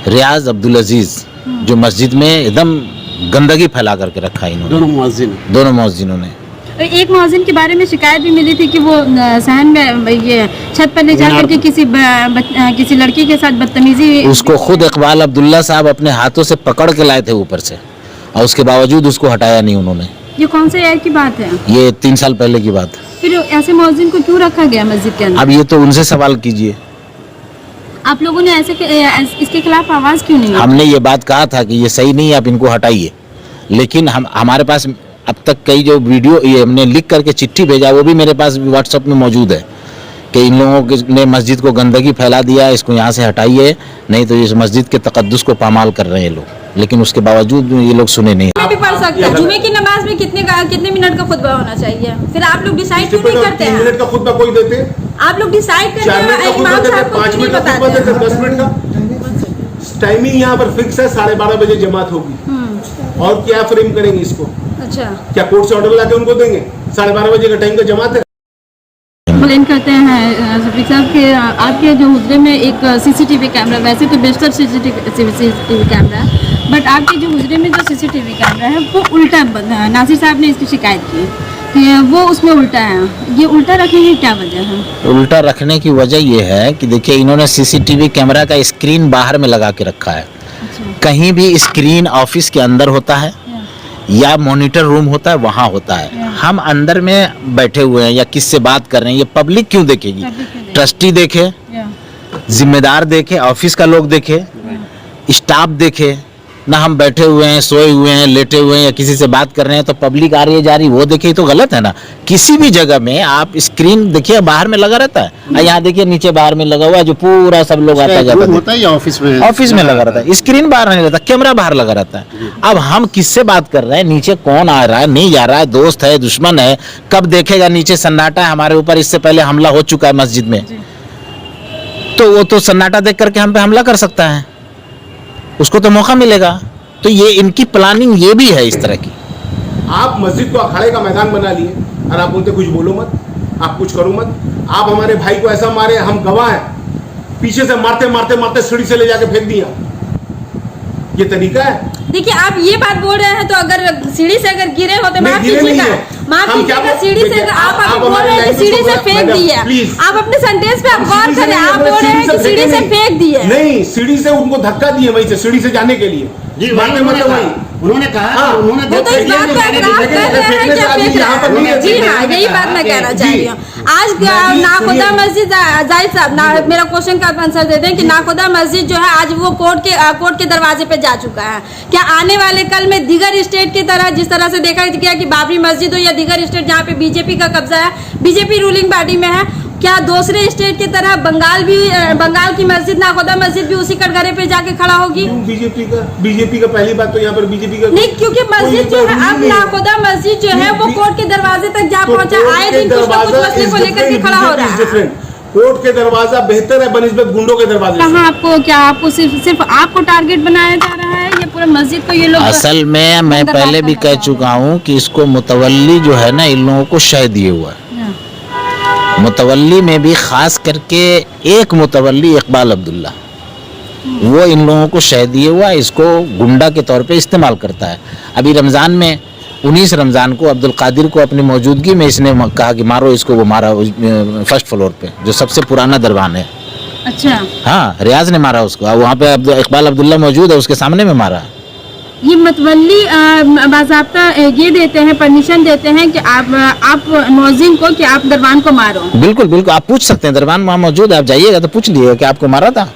रियाज अब्दुल अजीज़, जो मस्जिद में एकदम गंदगी फैला करके रखा है इन्होंने, दोनों मुअज्जिनों ने। एक मुअज्जिन के बारे में शिकायत भी मिली थी कि वो सहन में ये छत पर ले जाकर के किसी लड़की के साथ बदतमीजी, उसको खुद इकबाल अब्दुल्ला साहब अपने हाथों से पकड़ के लाए थे ऊपर से, और उसके बावजूद उसको हटाया नहीं उन्होंने। ये कौन से ईयर की बात है? ये 3 साल पहले की बात। फिर ऐसे मुअज्जिन को क्यों रखा गया मस्जिद के अंदर? अब ये तो उनसे सवाल कीजिए। आप लोगों ने इसके खिलाफ आवाज क्यों नहीं? हमने ये बात कहा था कि ये सही नहीं है, आप इनको हटाइए, लेकिन हमारे पास अब तक कई जो वीडियो ये हमने लिख करके चिट्ठी भेजा, वो भी मेरे पास व्हाट्सएप में मौजूद है कि इन लोगों ने मस्जिद को गंदगी फैला दिया, इसको यहाँ से हटाइए, नहीं तो इस मस्जिद के तकद्दुस को पामाल कर रहे हैं लोग। लेकिन उसके बावजूद ये लोग सुने नहीं। भी पढ़ सकते हैं। जुमे की नमाज में कितने मिनट का खुतबा होना चाहिए? फिर आप लोग डिसाइड क्यों नहीं करते हैं? 3 मिनट का खुतबा कोई देते, आप लोग डिसाइड करते 4 मिनट का खुतबा देते, 5 मिनट का खुतबा देते, 10 मिनट का टाइमिंग यहाँ पर फिक्स है। 12:30 बजे जमात होगी। और क्या फ्रेम करेंगे इसको? अच्छा, क्या कोर्ट से ऑर्डर लाके उनको देंगे? 12:30 बजे का टाइम का जमात है। कंप्लेन करते हैं शफीक साहब के आपके जो हुजरे में एक सीसीटीवी कैमरा, वैसे तो बेशतर सीसीटीवी कैमरा है, बट आपके जो हुजरे में जो सीसीटीवी कैमरा है वो उल्टा नासिर साहब ने इसकी शिकायत की तो वो उसमें उल्टा है। ये उल्टा रखने की क्या वजह है? उल्टा रखने की वजह ये है कि देखिए, इन्होंने सीसीटीवी कैमरा का स्क्रीन बाहर में लगा के रखा है। कहीं भी स्क्रीन ऑफिस के अंदर होता है या मॉनिटर रूम होता है, वहाँ होता है। हम अंदर में बैठे हुए हैं या किससे बात कर रहे हैं, ये पब्लिक क्यों देखेगी? ट्रस्टी देखे, जिम्मेदार देखे, ऑफिस का लोग देखे, स्टाफ देखे ना। हम बैठे हुए हैं, सोए हुए हैं, लेटे हुए हैं या किसी से बात कर रहे हैं तो पब्लिक आ रही है जा रही, वो देखे तो गलत है ना। किसी भी जगह में आप स्क्रीन देखिए बाहर में लगा रहता है, यहाँ देखिए नीचे बाहर में लगा हुआ है, जो पूरा सब लोग आता जाता होता है या ऑफिस में? ऑफिस में लगा रहता है, स्क्रीन बाहर नहीं रहता, कैमरा बाहर लगा रहता है। अब हम किससे बात कर रहे हैं, नीचे कौन आ रहा है, नहीं जा रहा है, दोस्त है, दुश्मन है, कब देखेगा नीचे सन्नाटा है हमारे ऊपर, इससे पहले हमला हो चुका है मस्जिद में, तो वो तो सन्नाटा देख करके हम पे हमला कर सकता है, उसको तो मौका मिलेगा। तो ये इनकी प्लानिंग ये भी है इस तरह की। आप मस्जिद को अखाड़े का मैदान बना लिए और आप बोलते कुछ बोलो मत, आप कुछ करो मत। आप हमारे भाई को ऐसा मारे, हम गवाह हैं, पीछे से मारते मारते मारते सीढ़ी से ले जाके फेंक दिया, ये तरीका है? देखिए, आप ये बात बोल रहे हैं तो अगर सीढ़ी से अगर गिरे होते, माफ कीजिएगा, सीढ़ी से आप बोल रहे हैं कि सीढ़ी से फेंक दिए, आप अपने सेंटेंस पे आप गौर करें, आप बोल रहे हैं कि सीढ़ी से फेंक दिए। नहीं, सीढ़ी से उनको धक्का दिए वहीं से, सीढ़ी से जाने के लिए। जी, उन्होंने कहा वो तो इस बात का एतराफ कर रहे हैं क्या फेंक रहे हैं? जी हाँ, यही बात मैं कहना चाह रही हूँ। आज नाखुदा मस्जिद, जाहिद साहब मेरा क्वेश्चन का आंसर दे दें कि नाखुदा मस्जिद जो है आज वो कोर्ट के दरवाजे पे जा चुका है। क्या आने वाले कल में दीगर स्टेट की तरह, जिस तरह से देखा गया कि बाबरी मस्जिद हो या दीगर स्टेट जहाँ पे बीजेपी का कब्जा है, बीजेपी रूलिंग पार्टी में है, क्या दूसरे स्टेट की तरह बंगाल की मस्जिद, नाखुदा मस्जिद भी उसी कटघरे पे जाके खड़ा होगी? बीजेपी का पहली बात तो यहाँ पर बीजेपी का नहीं, क्योंकि मस्जिद जो है अब नाखुदा मस्जिद जो है वो कोर्ट के दरवाजे तक जा पहुंचा, आए दिन कुछ ना कुछ मसले को लेकर के खड़ा हो रहा है। कोर्ट के दरवाजा बेहतर है बनिस्बत गुंडों के दरवाजे। कहाँ आपको सिर्फ आपको टारगेट बनाया जा रहा है? ये पूरा मस्जिद को ये लोग, असल में मैं पहले भी कह चुका हूँ कि इसको मुतवल्ली जो है ना, इन लोगों को शह दिए हुआ है। मुतवल्ली में भी खास करके एक मुतवल्ली इकबाल अब्दुल्ला, वो इन लोगों को शह दिए हुआ, इसको गुंडा के तौर पे इस्तेमाल करता है। अभी रमज़ान में 19 रमज़ान को अब्दुल कादिर को अपनी मौजूदगी में इसने कहा कि मारो इसको, वो मारा फर्स्ट फ्लोर पे, जो सबसे पुराना दरबान है। अच्छा, हाँ, रियाज ने मारा उसको, वहाँ पे इकबाल अब्दुल्ला मौजूद है, उसके सामने में मारा। ये मतवल्ली बाज़ाब्ता ये देते हैं, परमिशन देते हैं कि आप मौजिन को कि आप दरबान को मारो? बिल्कुल बिल्कुल, आप पूछ सकते हैं, दरबान वहाँ मौजूद है, आप जाइएगा तो पूछ लीजिएगा कि आपको मारा था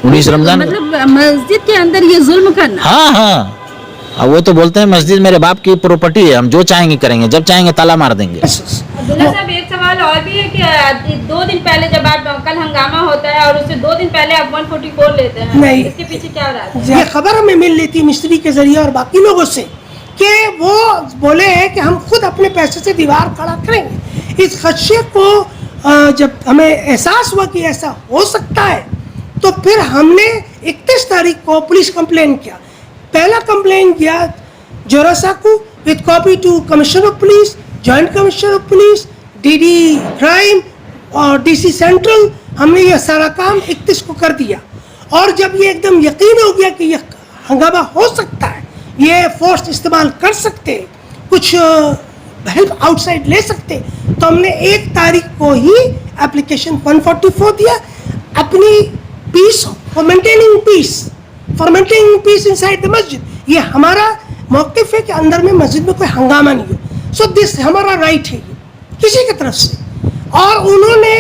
19 रमजान। मतलब मस्जिद के अंदर ये जुल्म करना? हाँ हाँ, अब वो तो बोलते हैं मस्जिद मेरे बाप की प्रॉपर्टी है, हम जो चाहेंगे करेंगे, जब चाहेंगे ताला मार देंगे। अब्दुल्ला साहब, एक सवाल और भी है कि 2 दिन पहले जब आप कल हंगामा होता है और उससे 2 दिन पहले आप 144 लेते हैं, नहीं, इसके पीछे क्या रहा है? ये खबर हमें मिल रही थी मिस्त्री के जरिए और बाकी लोगों से कि वो बोले हैं कि हम खुद अपने पैसे से दीवार खड़ा करेंगे। इस खदशे को जब हमें एहसास हुआ कि ऐसा हो सकता है तो फिर हमने 31 तारीख को पुलिस कंप्लेन किया। पहला कंप्लेन किया जोरासा को with copy to commissioner of police, joint commissioner of police, DD crime और डीसी सेंट्रल। हमने ये सारा काम 31 को कर दिया और जब ये एकदम यकीन हो गया कि ये हंगामा हो सकता है, ये फोर्स इस्तेमाल कर सकते, कुछ हेल्प आउटसाइड ले सकते, तो हमने 1 तारीख को ही एप्लीकेशन 144 दिया अपनी peace for maintaining peace inside the masjid. ये हमारा मौक़िफ़ है कि अंदर में मस्जिद में कोई हंगामा नहीं हो। सो दिस हमारा राइट है ये किसी की तरफ से। और उन्होंने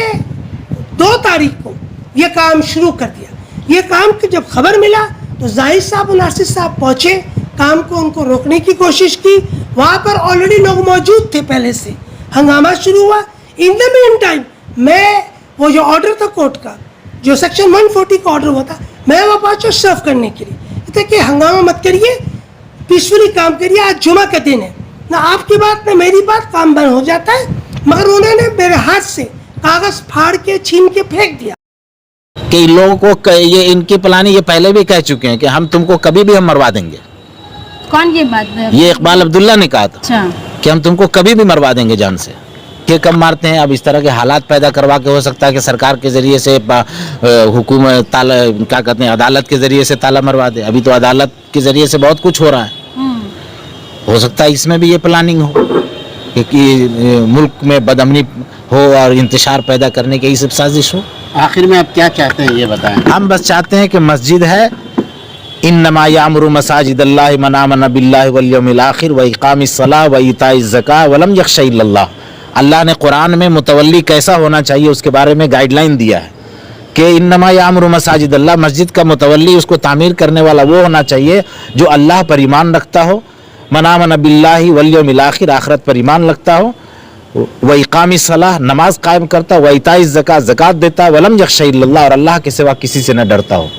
2 तारीख को ये काम शुरू कर दिया। ये काम की जब खबर मिला तो जाहिद साहब और नासिर साहब पहुँचे, काम को उनको रोकने की कोशिश की। वहाँ पर ऑलरेडी लोग मौजूद थे, पहले से हंगामा शुरू हुआ। इन द मीन टाइम मैं वो जो ऑर्डर था कोर्ट का, जो सेक्शन 140 का ऑर्डर हुआ था, मैं वहाँ पहुँचा सर्व करने के लिए। कहते कि हंगामा मत करिए, पीसफुली काम करिए, आज जुमा का दिन है, ना आपकी बात ना मेरी बात, काम बंद हो जाता है। मगर उन्होंने मेरे हाथ से कागज़ फाड़ के छीन के फेंक दिया। कई लोगों को ये इनकी प्लानिंग ये पहले भी कह चुके हैं कि हम तुमको कभी भी हम मरवा देंगे। कौन ये बात है? ये इकबाल अब्दुल्ला ने कहा था अच्छा, कि हम तुमको कभी भी मरवा देंगे जान से। के कब मारते हैं, अब इस तरह के हालात पैदा करवा के हो सकता है कि सरकार के जरिए से हुकूमत ताला क्या कहते हैं अदालत के जरिए से ताला मरवा दे। अभी तो अदालत के जरिए से बहुत कुछ हो रहा है, हो सकता है इसमें भी ये प्लानिंग हो कि मुल्क में बदअमनी हो और इंतशार पैदा करने की ये सब साजिश हो। आखिर में आप क्या चाहते हैं ये बताएं। हम बस चाहते हैं कि मस्जिद है, इन्नमा यामुरु मसाजिदल्लाहि मन आमन बिल्लाहि वल यौमिल आखिर व इकामिस सलाह व इताइज ज़का व लम यख्शा इल्लल्लाह। अल्लाह ने कुरान में मुतवल्ली कैसा होना चाहिए उसके बारे में गाइडलाइन दिया है कि इन्नमा यामुरु मसाजिदल्लाह, मस्जिद का मुतवल्ली, उसको तामीर करने वाला वो होना चाहिए जो अल्लाह पर ईमान रखता हो, मन आमन बिल्लाहि वल यौमिल आखिर, आखिरत पर ईमान रखता हो, व इकामिस सलाह, नमाज कायम करता, व इताइज ज़का, ज़कात देता, वलम यख्शा इल्लल्लाह, और अल्लाह के सिवा किसी से न डरता हो।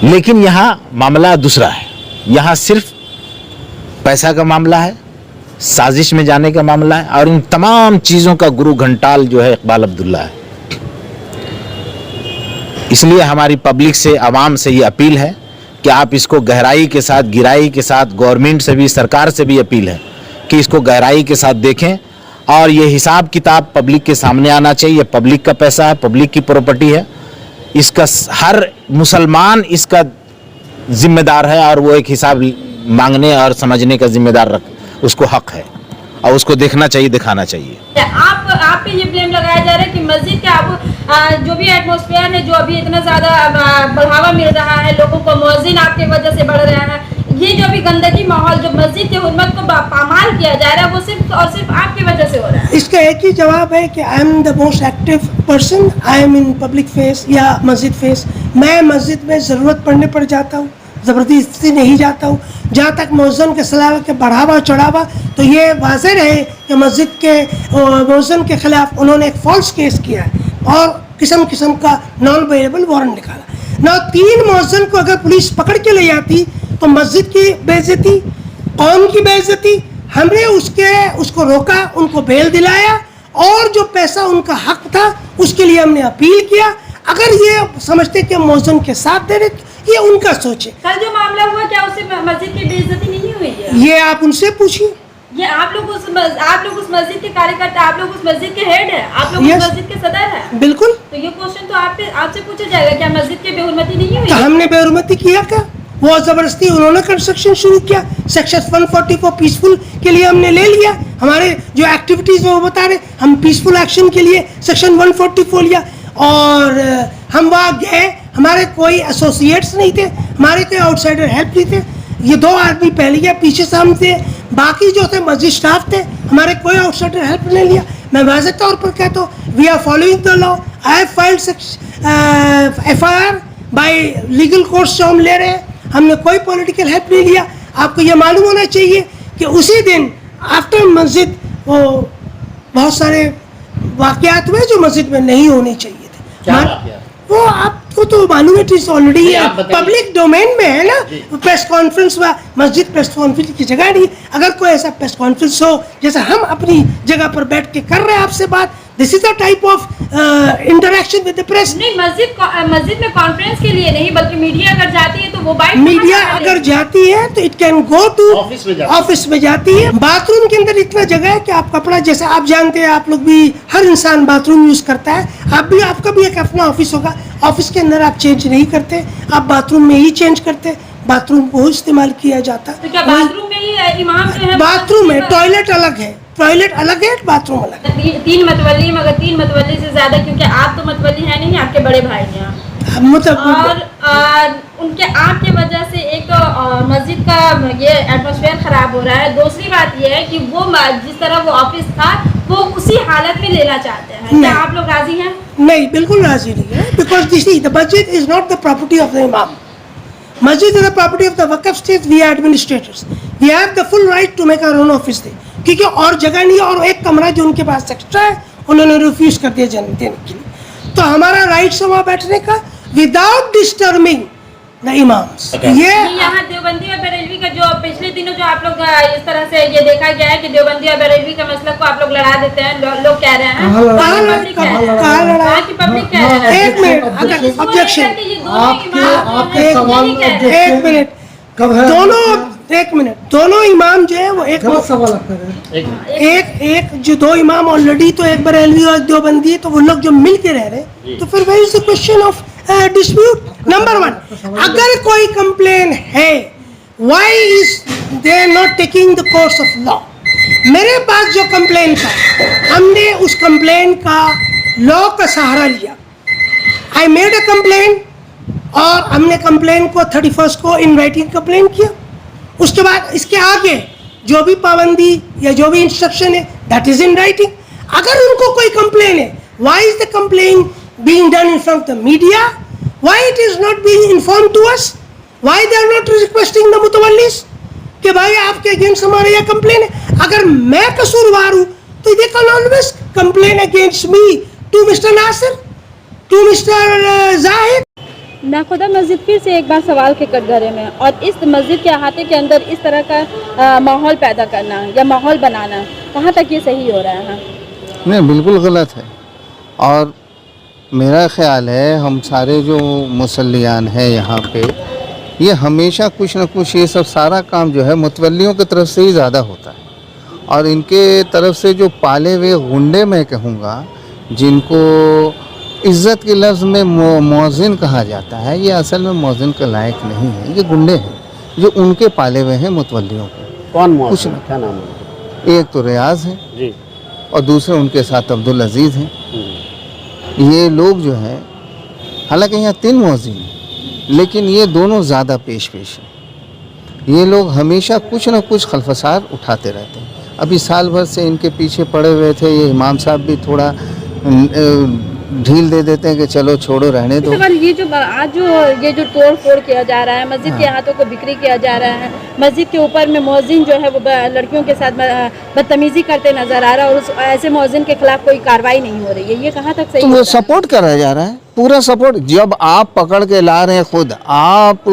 लेकिन यहाँ मामला दूसरा है, यहाँ सिर्फ पैसा का मामला है, साजिश में जाने का मामला है, और इन तमाम चीज़ों का गुरु घंटाल जो है इकबाल अब्दुल्ला है। इसलिए हमारी पब्लिक से, आवाम से ये अपील है कि आप इसको गहराई के साथ, गिराई के साथ, गवर्नमेंट से भी, सरकार से भी अपील है कि इसको गहराई के साथ देखें और ये हिसाब किताब पब्लिक के सामने आना चाहिए। पब्लिक का पैसा है, पब्लिक की प्रॉपर्टी है, इसका हर मुसलमान इसका जिम्मेदार है और वो एक हिसाब मांगने और समझने का जिम्मेदार उसको हक है और उसको देखना चाहिए, दिखाना चाहिए। आप पे ये ब्लेम लगाया जा रहा है कि मस्जिद के आप जो भी एटमॉस्फेयर है, जो अभी इतना ज्यादा बढ़ावा मिल रहा है लोगों को, मुअज्जिन आपकी वजह से बढ़ रहा है, ये जो भी गंदगी माहौल जो मस्जिद के हुर्मत को पामाल किया जा रहा है, वो सिर्फ और सिर्फ आपकी वजह से हो रहा है। इसका एक ही जवाब है कि I am the most active person, I am in public face या मस्जिद फेस। मैं मस्जिद में ज़रूरत पड़ने पर जाता हूँ, ज़बरदस्ती नहीं जाता हूँ। जहाँ तक मौज़न के सलाह के बढ़ावा चढ़ावा, तो ये वाज़ेह रहे कि मस्जिद के मौज़न के ख़िलाफ़ उन्होंने एक फ़ॉल्स केस किया है और किस्म किस्म का नॉन वेरिएबल वारंट निकाला ना। 3 मौज़न को अगर पुलिस पकड़ के ले जाती तो मस्जिद की बेइज्जती, कौम की बेइज्जती। हमने उसको रोका, उनको बेल दिलाया और जो पैसा उनका हक था उसके लिए हमने अपील किया। अगर ये समझते कि मौज़न के साथ दे रहे, ये उनका सोच है। कल जो मामला हुआ, क्या उससे मस्जिद की बेइज्जती नहीं हुई है? ये आप उनसे पूछिए। ये आप लोग उस मस्जिद के कार्यकर्ता, आप लोग उस मस्जिद के हेड है, आप लोग उस मस्जिद के सदर है। बिल्कुल। तो ये क्वेश्चन तो आपसे पूछा जाएगा, क्या मस्जिद की बेहुरमती नहीं हुई? तो हमने बेहुरमती किया क्या? वो जबरदस्ती उन्होंने कंस्ट्रक्शन शुरू किया। सेक्शन 144 पीसफुल के लिए हमने ले लिया। हमारे जो एक्टिविटीज वो बता रहे, हम पीसफुल एक्शन के लिए सेक्शन 144 लिया और हम वहाँ गए। हमारे कोई एसोसिएट्स नहीं थे, हमारे कोई आउटसाइडर हेल्प नहीं थे। ये 2 आदमी पहले गया, पीछे से हम थे, बाकी जो थे मस्जिद स्टाफ थे, हमारे कोई आउटसाइडर हेल्प नहीं लिया। मैं वाज़ेह तौर पर कहता हूँ, we are following the law. I have filed FIR by legal course से हम ले रहे हैं, हमने कोई पॉलिटिकल हेल्प नहीं लिया। आपको ये मालूम होना चाहिए कि उसी दिन आफ्टर मस्जिद वो बहुत सारे वाक़यात हुए जो मस्जिद में नहीं होने चाहिए थे। वो आपको तो मालूम है, ऑलरेडी पब्लिक डोमेन में है ना। प्रेस कॉन्फ्रेंस हुआ, मस्जिद प्रेस कॉन्फ्रेंस की जगह नहीं। अगर कोई ऐसा प्रेस कॉन्फ्रेंस हो जैसा हम अपनी जगह पर बैठ के कर रहे हैं आपसे बात, this is the type of interaction with the press. नहीं, मस्जिद में कॉन्फ्रेंस के लिए नहीं, बल्कि मीडिया अगर जाती है तो वो मीडिया अगर जाती है तो it can go to office में जाती है। बाथरूम के अंदर इतना जगह है कि आप कपड़ा, जैसे आप जानते हैं, आप लोग भी, हर इंसान बाथरूम यूज करता है, आपका भी एक अपना ऑफिस होगा। ऑफिस के अंदर आप चेंज नहीं करते, आप बाथरूम में ही चेंज करते। बाथरूम को इस्तेमाल किया जाता। तो क्या बाथरूम में ही इमाम जो है? बाथरूम है, टॉयलेट अलग है, टॉयलेट अलग है, बाथरूम अलग है। 3 मतवल्ली, मगर 3 मतवल्ली से ज्यादा, क्योंकि आप तो मतवल्ली है नहीं, आपके बड़े भाई हैं मतलब, और उनके आपके वजह से एक तो मस्जिद का ये एटमॉस्फेयर खराब हो रहा है। दूसरी बात ये है कि वो जिस तरह वो ऑफिस था वो उसी हालत में लेना चाहते हैं। क्या आप लोग राजी हैं? नहीं, बिल्कुल राजी नहीं है, because this the masjid is not the property of the imam. Masjid is the property of the Waqf state. We are administrators, we have the full right to make our own office they, क्योंकि और जगह नहीं है और एक कमरा जो उनके पास एक्स्ट्रा है उन्होंने रिफ्यूज कर दिया देने के लिए. तो हमारा राइट है वहाँ बैठने का विदाउट डिस्टर्बिंग द इमाम्स. ये यहाँ देवबंदी और बरेलवी का जो पिछले दिनों जो आप लोग इस तरह से ये देखा गया है कि देवबंदी और बरेलवी का मसला को आप लोग लड़ा देते हैं, लोग कह रहे हैं, कहाँ लड़ा? वहाँ की पब्लिक कह रहे हैं. एक मिनट, अगर ऑब्जेक्शन, एक मिनट, दोनों इमाम जो है वो एक जो दो इमाम ऑलरेडी तो एक बरेलवी और देवबंदी है, तो वो लोग जो मिल के रह रहे हैं, तो फिर वही is the question of dispute. Number 1, अगर कोई कंप्लेन है, why is they not taking the course of law? मेरे पास जो कंप्लेन था, हमने उस कंप्लेन का लॉ का सहारा लिया. आई मेड अ कंप्लेन और हमने कंप्लेन को 31 को इन राइटिंग कंप्लेन किया. उसके बाद इसके आगे जो भी पाबंदी या जो भी इंस्ट्रक्शन है दैट इज इन राइटिंग. अगर उनको कोई कंप्लेन है, why is the complain being done in front of the media? Why it is not being informed to us? Why they are not requesting the मुतवल्लिस कि भाई आपके against हमारे यहाँ complain है? अगर मैं कसूरवार हूँ तो they can always complain against me to Mr. Nasir, to Mr. Zahid. Nakhuda मस्जिद फिर से एक बार सवाल के कटघरे में, और इस मस्जिद के अहाते के अंदर इस तरह का माहौल पैदा करना या माहौल बनाना, कहाँ तक ये सही हो रहा है? नहीं, बिल्कुल गलत है. और मेरा ख्याल है हम सारे जो मुसल्लियान हैं यहाँ पे, ये हमेशा कुछ न कुछ ये सब सारा काम जो है मुतवल्लियों की तरफ से ही ज़्यादा होता है. और इनके तरफ से जो पाले हुए गुंडे, मैं कहूँगा, जिनको इज़्ज़त के लफ्ज़ में मौज़िन कहा जाता है, ये असल में मौज़िन के लायक नहीं है. ये गुंडे हैं जो उनके पाले हुए हैं मुतवल्लियों को. कौन कुछ मौजूद, क्या नाम है? एक तो रियाज है जी, और दूसरे उनके साथ अब्दुल अजीज़ हैं. ये लोग जो हैं, हालांकि यहाँ 3 मौज़िन हैं, लेकिन ये दोनों ज़्यादा पेश हैं. ये लोग हमेशा कुछ न कुछ खलफसार उठाते रहते हैं. अभी साल भर से इनके पीछे पड़े हुए थे. ये इमाम साहब भी थोड़ा ढील दे देते हैं कि चलो छोड़ो, रहने दो. ये जो आज ये जो तोड़ फोड़ किया जा रहा है, मस्जिद के हाथों को बिक्री किया जा रहा है, मस्जिद के ऊपर में मौज़िन जो है वो लड़कियों के साथ बदतमीजी करते नजर आ रहा है, और उस ऐसे मौज़िन के खिलाफ कोई कार्रवाई नहीं हो रही है, ये कहाँ तक सही? तो वो सपोर्ट करा जा रहा है, पूरा सपोर्ट. जब आप पकड़ के ला रहे हैं, खुद आप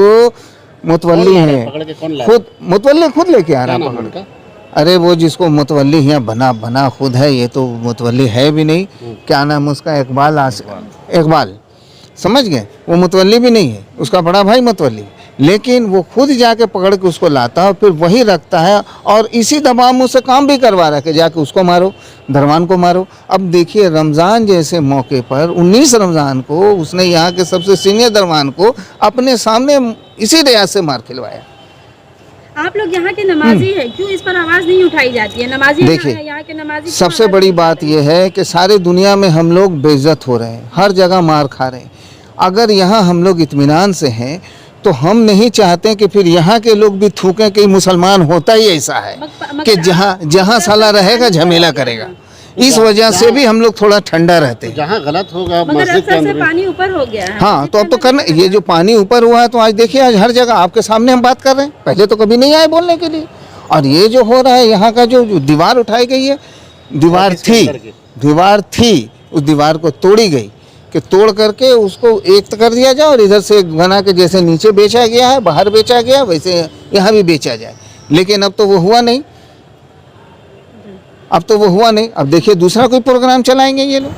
मुतवल्ली हैं, खुद मुतवल्ली खुद लेके आ रहा है पकड़ के. अरे वो जिसको मुतवल्ली यहाँ बना खुद है, ये तो मुतवल्ली है भी नहीं. क्या नाम उसका? इकबाल, समझ गए? वो मुतवल्ली भी नहीं है, उसका बड़ा भाई मुतवल्ली, लेकिन वो खुद जाके पकड़ के उसको लाता है, फिर वही रखता है और इसी दबाव में उससे काम भी करवा रहा है कि जाके उसको मारो, दरवान को मारो. अब देखिए, रमज़ान जैसे मौके पर 19 रमज़ान को उसने यहाँ के सबसे सीनियर दरवान को अपने सामने इसी रियाज से मार खिलवाया. आप लोग यहाँ के नमाजी हैं, क्यों इस पर आवाज़ नहीं उठाई जाती है? नमाजी देखिए, यहाँ के नमाजी, सबसे बड़ी बात यह है कि सारे दुनिया में हम लोग बेइज्जत हो रहे हैं, हर जगह मार खा रहे हैं. अगर यहाँ हम लोग इत्मीनान से हैं तो हम नहीं चाहते कि फिर यहाँ के लोग भी थूकें कि मुसलमान होता ही ऐसा है कि जहाँ साला रहेगा झमेला करेगा. इस वजह से भी हम लोग थोड़ा ठंडा रहते हैं. जहाँ गलत होगा मगर मस्जिद के अक्सर से अंदर पानी ऊपर हो गया है. हाँ, तो अब तो करना, ये जो पानी ऊपर हुआ है, तो आज देखिए, आज हर जगह आपके सामने हम बात कर रहे हैं. पहले तो कभी नहीं आए बोलने के लिए. और ये जो हो रहा है, यहाँ का जो दीवार उठाई गई है, दीवार थी, उस दीवार को तोड़ी गई कि तोड़ करके उसको एक कर दिया जाए और इधर से बना के जैसे नीचे बेचा गया है, बाहर बेचा गया, वैसे यहाँ भी बेचा जाए. लेकिन अब तो वो हुआ नहीं. अब देखिए, दूसरा कोई प्रोग्राम चलाएंगे ये लोग.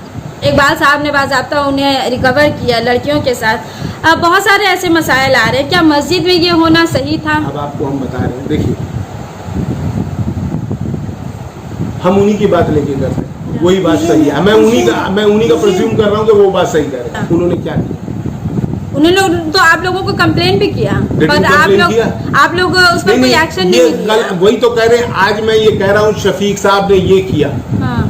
इकबाल साहब ने बाज़ाब्ता उन्हें रिकवर किया लड़कियों के साथ. अब बहुत सारे ऐसे मसाइल आ रहे हैं, क्या मस्जिद में ये होना सही था? अब आपको हम बता रहे हैं, देखिए, हम उन्हीं की बात लेके कर रहे हैं, वही बात सही है. मैं उन्हीं का प्रिज्यूम कर रहा हूँ कि वो बात सही कर रहे हैं. उन्होंने क्या किया? उन्होंने लोग तो आप लोगों को कंप्लेन भी किया, पर आप लोग उस पर कोई एक्शन नहीं लिया. वही तो कह रहे हैं. आज मैं ये कह रहा हूँ, शफीक साहब ने ये किया. हाँ.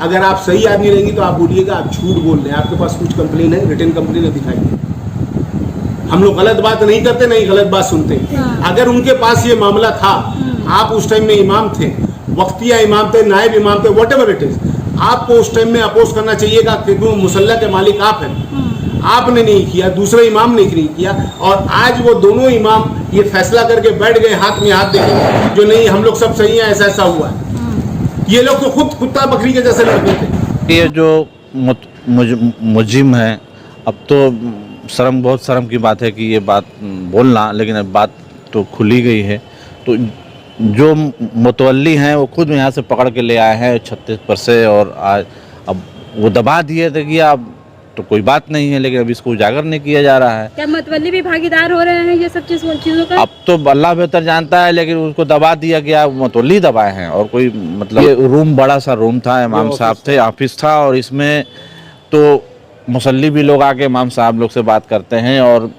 अगर आप सही आदमी रहेंगे तो आप बोलिएगा आप झूठ बोल रहे हैं, आपके पास कुछ कंप्लेन है, रिटन कंप्लेन है, दिखाइए. हम लोग गलत बात नहीं करते, नहीं गलत बात सुनते. अगर उनके पास ये मामला था, आप उस टाइम में इमाम थे, वक्तिया इमाम थे, नायब इमाम थे, व्हाटएवर इट इज, आपको उस टाइम में अपोज करना चाहिएगा, क्योंकि मुसल्ला के मालिक आप हैं। आपने नहीं किया, दूसरे इमाम ने नहीं किया, और आज वो दोनों इमाम ये फैसला करके बैठ गए हाथ में हाथ देके जो नहीं हम लोग सब सही हैं, ऐसा ऐसा हुआ है। ये लोग तो खुद कुत्ता बकरी के जैसे लड़के थे। ये जो मुजिम है, अब तो बहुत शर्म की बात है कि ये बात बोलना, लेकिन अब बात तो खुली गई है। तो जो मुतवल्ली हैं वो खुद यहाँ से पकड़ के ले आए हैं छत्तीसगढ़ से, और आज अब वो दबा दिए थे कि अब तो कोई बात नहीं है, लेकिन अब इसको उजागर नहीं किया जा रहा है। क्या मुतवल्ली भी भागीदार हो रहे हैं ये सब चीजों का? अब तो अल्लाह बेहतर जानता है, लेकिन उसको दबा दिया गया, मुतवल्ली दबाए हैं। और कोई मतलब ये रूम बड़ा सा रूम था, इमाम साहब थे, ऑफिस था, और इसमें तो मुसल्ली भी लोग आके इमाम साहब लोग से बात करते हैं, और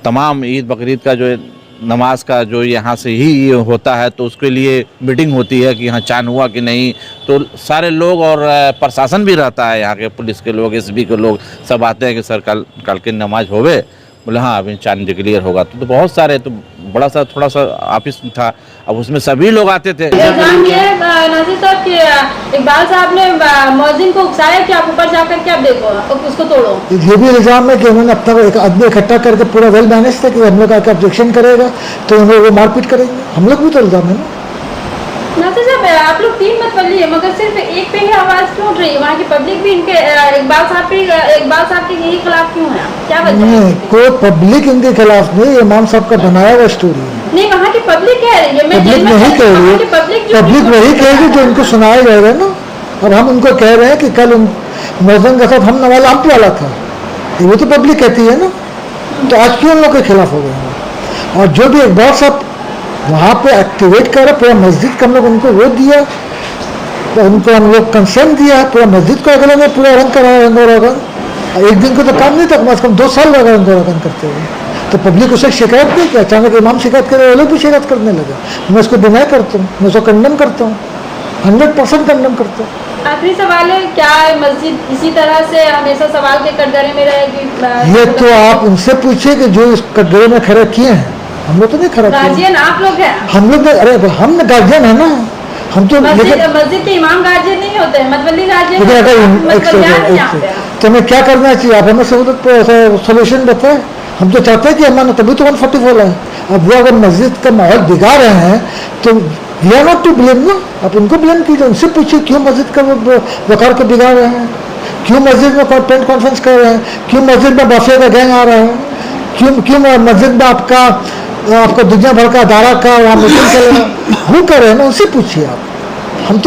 तमाम ईद बकरीद का जो नमाज का जो यहाँ से ही ये होता है, तो उसके लिए मीटिंग होती है कि यहाँ चांद हुआ कि नहीं। तो सारे लोग और प्रशासन भी रहता है, यहाँ के पुलिस के लोग, एसबी के लोग सब आते हैं कि सर कल की नमाज होवे, बोले हाँ अभी चांद डिक्लेयर होगा। तो बहुत सारे, तो बड़ा सा थोड़ा सा ऑफिस था, अब उसमें सभी लोग आते थे। इल्जाम ये नाज़िर साहब कि इकबाल साहब ने मौजिन को उकसाया कि आप ऊपर जाकर के आप देखो उसको तोड़ो। ये भी इल्जाम है कि उन्होंने अब तक एक आदमी इकट्ठा करके पूरा वेल मैनेज था कि हम लोग आकर ऑब्जेक्शन करेगा तो उन्हें वो मारपीट करेंगे। हम लोग भी तो इल्जाम है ना। नाज़िर साहब आप लोग 3 मुतवल्ली है, मगर सिर्फ एक पे ही आवाज़ क्यों उठ रही है? वहाँ की पब्लिक भी इनके इकबाल साहब के यही खिलाफ क्यों है? क्या वजह है? नहीं, कोई पब्लिक इनके खिलाफ नहीं, इमाम साहब का बनाया हुआ स्टोरी है। नहीं, वहाँ की पब्लिक कह रही है, पब्लिक नहीं कह रही है, पब्लिक वही कहेगी जो उनको सुनाया जाएगा ना। अब हम उनको कह रहे हैं कि कल मौजन का साथ हम नवाला हम वाला था, वो तो पब्लिक कहती है ना। तो आज क्यों उन लोग के खिलाफ हो गए? और जो भी इकबाल साहब वहाँ पे एक्टिवेट करा, पूरा मस्जिद का हम लोग उनको वो दिया, तो उनको हम लोग कंसर्न दिया, पूरा मस्जिद को अगले में पूरा रंग करा, रंगो रंगन। एक दिन को तो काम नहीं था, कम से कम 2 साल लगा रंगो रंगन करते हुए। तो पब्लिक उसे शिकायत नहीं किया, अचानक इमाम शिकायत करे, वो लोग भी शिकायत करने लगे। मैं उसको डिनाई करता हूँ, मैं उसको कंडेम करता हूँ, 100% कंडेम करता हूँ। आखिरी सवाल है, क्या मस्जिद इसी तरह से हमेशा सवाल के कटघरे में रहेगी? ये तो आप उनसे पूछिए कि जो इस कटघरे में खड़े किए हैं, हम लोग तो नहीं खड़ा किए। गार्जियन आप लोग हैं? हम लोग, अरे हम गार्जियन है ना, हम तो मस्जिद के इमाम गार्जियन नहीं होते हैं, मतवल्ली गार्जियन। तो हमें क्या करना चाहिए? आप हमें सोल्यूशन बताए। हम तो चाहते हैं कि हमारा, तभी तो 144 है। अब वो अगर मस्जिद का माहौल बिगाड़ रहे हैं तो we are not to blame ना, आप उनको ब्लेम कीजिए, उनसे पूछिए क्यों मस्जिद का वकार को बिगाड़ रहे हैं, क्यों मस्जिद में प्रेस कॉन्फ्रेंस कर रहे हैं, क्यों मस्जिद में माफिया का गैंग आ रहा है, क्यों मस्जिद में आपका दुनिया भर का अदारा का वहाँ मीटिंग चलेगा, वो कर रहे हैं ना, उनसे पूछिए आप।